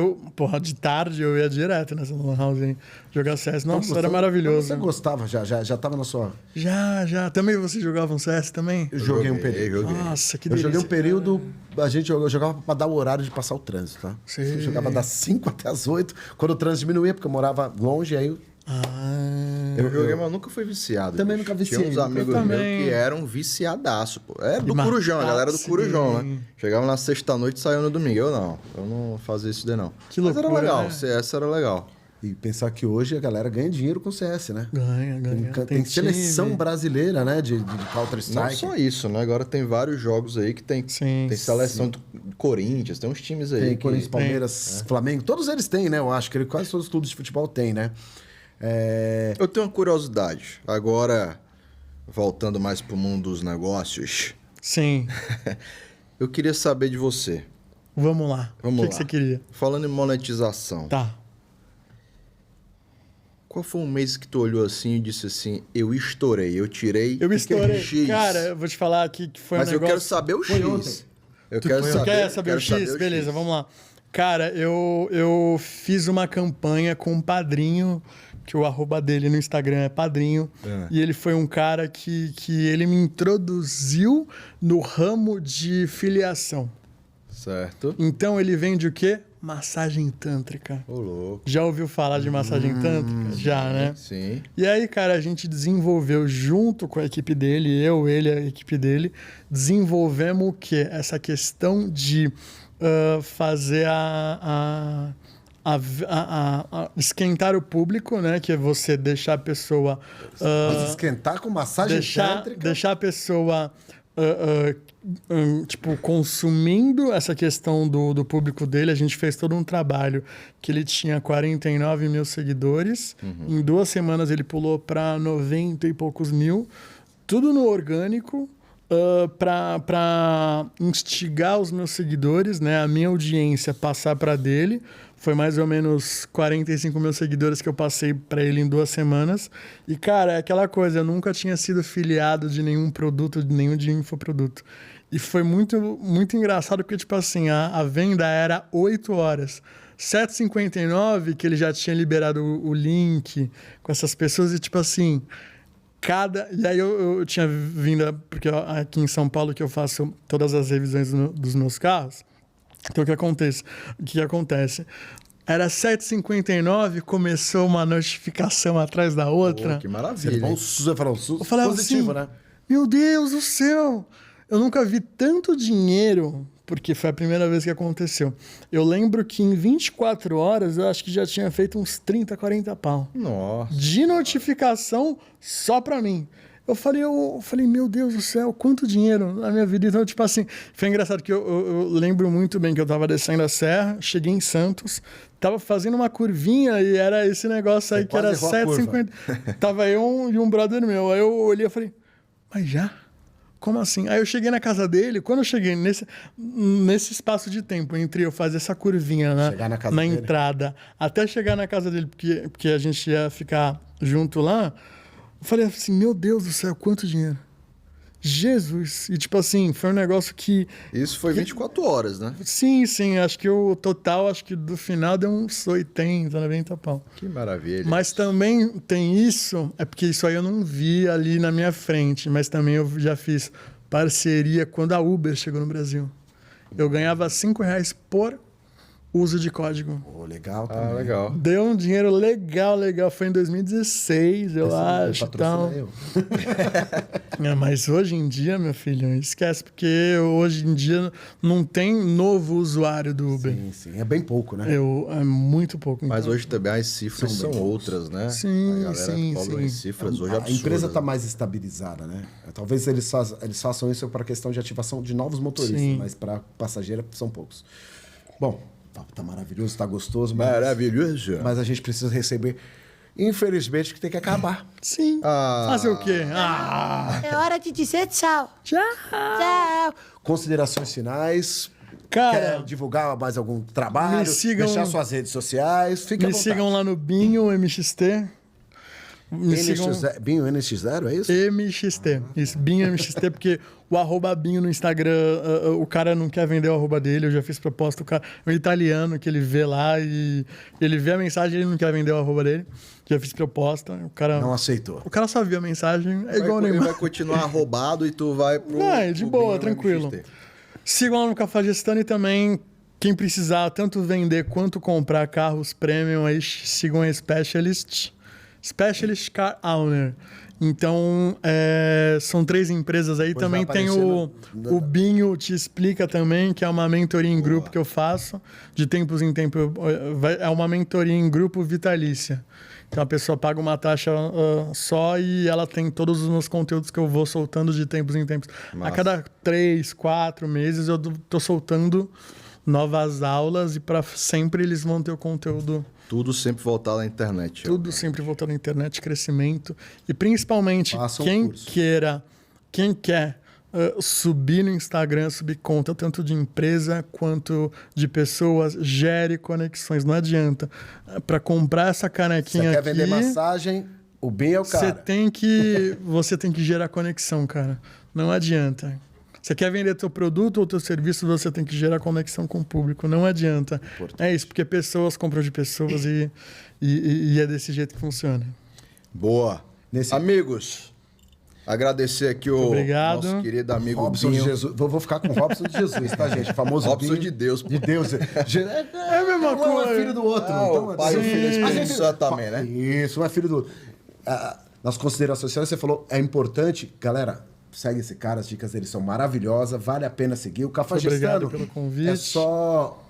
de tarde eu ia direto nessa Lan House aí, jogar CS. Nossa, era maravilhoso. Você gostava, já tava na sua... Já. Também você jogava um CS também? Eu joguei um período. Nossa, que Eu delícia. joguei um período, eu jogava pra dar o horário de passar o trânsito, tá? Sim. Eu jogava das 5 até as 8, quando o trânsito diminuía, porque eu morava longe, aí... Eu joguei, mas nunca fui viciado. Também bicho. nunca viciei, Tinha uns nunca amigos meus também. que eram viciadaço, pô. É do matar, Corujão, a galera do sim. Corujão, né? Chegava na sexta-noite e saiu no domingo. Eu não fazia isso daí, não. Que Mas loucura, era legal, né? CS era legal. E pensar que hoje a galera ganha dinheiro com CS, né? Ganha. Tem seleção time. brasileira, né? De Não Counter-Strike. só isso, né? Agora tem vários jogos aí que tem seleção do Corinthians, tem uns times aí Tem que... Corinthians, Palmeiras, Flamengo. Todos eles têm, né? Eu acho que quase todos os clubes de futebol têm, né? Eu tenho uma curiosidade. Agora, voltando mais pro mundo dos negócios, Sim. eu queria saber de você. Vamos lá. Vamos o lá. que você queria? Falando em monetização, Tá. qual foi um mês que tu olhou assim e disse assim, eu estourei, eu tirei... Eu estourei. X. Cara, eu vou te falar aqui que foi Mas um eu negócio... quero saber o Foi ontem. X. Eu quero Tu saber, quer saber o X? Beleza, X. vamos lá. Cara, eu fiz uma campanha com um padrinho, que o arroba dele no Instagram é padrinho, e ele foi um cara que ele me introduziu no ramo de filiação. Certo. Então ele vende o quê? Massagem tântrica. Ô, louco. Já ouviu falar de massagem tântrica? Já, né? Sim. E aí, cara, a gente desenvolveu junto com a equipe dele, ele, a equipe dele, desenvolvemos o quê? Essa questão de fazer esquentar o público, né? Que é você deixar a pessoa... Mas esquentar com massagem tântrica? deixar a pessoa... tipo, consumindo essa questão do público dele. A gente fez todo um trabalho que ele tinha 49 mil seguidores. Em 2 semanas ele pulou para 90 e poucos mil. Tudo no orgânico, para instigar os meus seguidores, né, a minha audiência, passar para dele. Foi mais ou menos 45 mil seguidores que eu passei para ele em 2 semanas. E, cara, é aquela coisa, eu nunca tinha sido filiado de nenhum produto, de nenhum de infoproduto. E foi muito, muito engraçado, porque, tipo assim, a venda era 8 horas. 7h59, que ele já tinha liberado o link com essas pessoas, e, tipo assim... E aí eu tinha vindo, porque aqui em São Paulo que eu faço todas as revisões dos meus carros. Então, o que acontece? Era 7h59, começou uma notificação atrás da outra. Que maravilha. Você falou Eu falava positivo, assim, né? Meu Deus do céu! Eu nunca vi tanto dinheiro, porque foi a primeira vez que aconteceu. Eu lembro que em 24 horas, eu acho que já tinha feito uns 30, 40 pau. Nossa. De notificação só pra mim. Eu falei, meu Deus do céu, quanto dinheiro na minha vida. Então, tipo assim, foi engraçado que eu lembro muito bem que eu tava descendo a serra, cheguei em Santos, tava fazendo uma curvinha e era esse negócio aí que era 7,50. Tava eu e um brother meu. Aí eu olhei e falei, mas já? Como assim? Aí eu cheguei na casa dele, quando eu cheguei nesse espaço de tempo entre eu fazer essa curvinha na entrada até chegar na casa dele, porque a gente ia ficar junto lá, eu falei assim, meu Deus do céu, quanto dinheiro. Jesus! E tipo assim, foi um negócio que... Isso foi 24 horas, né? Sim, acho que o total, do final deu uns 80, 90 pau. Que maravilha. Mas também tem isso, é porque isso aí eu não vi ali na minha frente, mas também eu já fiz parceria quando a Uber chegou no Brasil. Eu ganhava R$5 por uso de código. Pô, legal também. Legal. Deu um dinheiro legal. Foi em 2016, eu acho. Então. Mas hoje em dia, meu filho, esquece, porque hoje em dia não tem novo usuário do Uber. Sim. É bem pouco, né? É muito pouco. Mas então. hoje também as cifras são outras, né? Sim, a galera cobra as cifras hoje A absurdas. empresa está mais estabilizada, né? Talvez eles façam isso para a questão de ativação de novos motoristas, mas para passageiro são poucos. Bom, tá maravilhoso, tá gostoso. Maravilhoso. Mas a gente precisa receber. Infelizmente, que tem que acabar. Sim. Fazer o quê? É hora de dizer tchau. Tchau. Tchau. Considerações finais. Cara, Quer divulgar mais algum trabalho? me sigam- Deixar suas redes sociais? Fique à Me vontade. sigam lá no Binho MXT. Me sigam... Binho NX0, é isso? MXT. Isso, Binho MXT, porque o arroba Binho no Instagram, o cara não quer vender o arroba dele, eu já fiz proposta, o cara, um italiano que ele vê lá e ele vê a mensagem e ele não quer vender o arroba dele. Já fiz proposta, o cara... Não aceitou. O cara só viu a mensagem, é igual o Ele Neymar. vai continuar roubado e tu vai pro... Vai, de pro boa, Binho tranquilo. MXT. Sigam lá no Cafajestano e também, quem precisar tanto vender quanto comprar carros premium, aí sigam a Specialist Car Owner. Então, são 3 empresas aí. Depois também vai tem aparecer o Binho Te Explica também, que é uma mentoria em grupo que eu faço. De tempos em tempos, é uma mentoria em grupo vitalícia. Então, a pessoa paga uma taxa só e ela tem todos os meus conteúdos que eu vou soltando de tempos em tempos. Massa. A cada 3, 4 meses, eu tô soltando novas aulas e para sempre eles vão ter o conteúdo... Tudo sempre voltado à internet. Tudo sempre voltado à internet, crescimento. E principalmente, Faça um quem curso. quer subir no Instagram, subir conta, tanto de empresa quanto de pessoas, gere conexões. Não adianta. Para comprar essa Você canequinha quer aqui... vender massagem, o Binho é o cara. Você tem que gerar conexão, cara. Não adianta. Você quer vender teu produto ou teu serviço, você tem que gerar conexão com o público. Não adianta. É isso, porque pessoas compram de pessoas e é desse jeito que funciona. Boa. Amigos, agradecer aqui o Obrigado. nosso querido amigo Robson Binho. de Jesus. Vou ficar com Robson de Jesus, tá, gente? O famoso Robson Binho. de Deus. De Deus. É a mesma um é coisa. filho do outro. Ah, então, o pai e o filho, assim, Espírito Santo também, né? Isso, um é filho do outro. Nas considerações sociais, você falou, é importante, galera, segue esse cara, as dicas dele são maravilhosas, vale a pena seguir. O Cafajestano Obrigado pelo convite. é só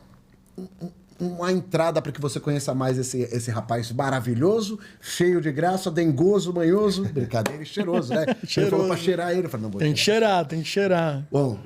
uma entrada para que você conheça mais esse rapaz maravilhoso, cheio de graça, dengoso, manhoso, brincadeira e cheiroso, né? Ele Cheiroso. falou para cheirar ele. Eu falei, não, vou Tem que cheirar. cheirar. Bom,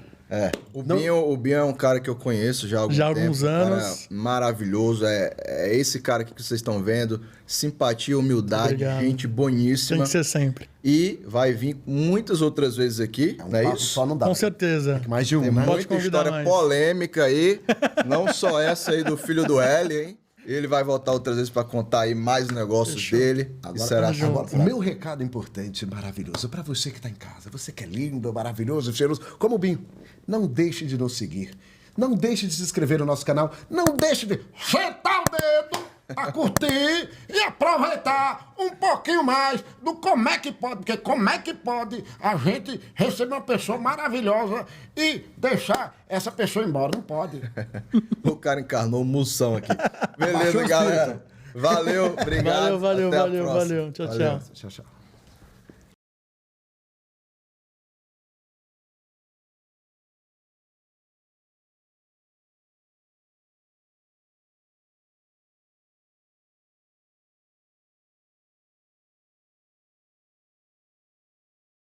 O Binho é um cara que eu conheço já há algum Já há tempo. alguns um cara anos. maravilhoso. É esse cara aqui que vocês estão vendo. Simpatia, humildade, Obrigado. gente Tem boníssima. que ser sempre. E vai vir muitas outras vezes aqui, não é papo isso? só não dá. Com certeza. Mais de um, Tem né? Pode muita convidar história mais. polêmica aí. Não só essa aí do filho do L, hein? Ele vai voltar outras vezes para contar aí mais negócios dele. Agora, e será agora, o meu recado importante, maravilhoso, para você que está em casa, você que é lindo, maravilhoso, cheiroso, como o Binho, não deixe de nos seguir, não deixe de se inscrever no nosso canal, não deixe de sentar o dedo a curtir e aproveitar um pouquinho mais do Como é que Pode, porque como é que pode a gente receber uma pessoa maravilhosa e deixar essa pessoa embora? Não pode. O cara encarnou moção aqui. Baixou Beleza, o galera. Valeu, obrigado. Valeu. Até a próxima. Valeu. Tchau, tchau. Tchau, tchau.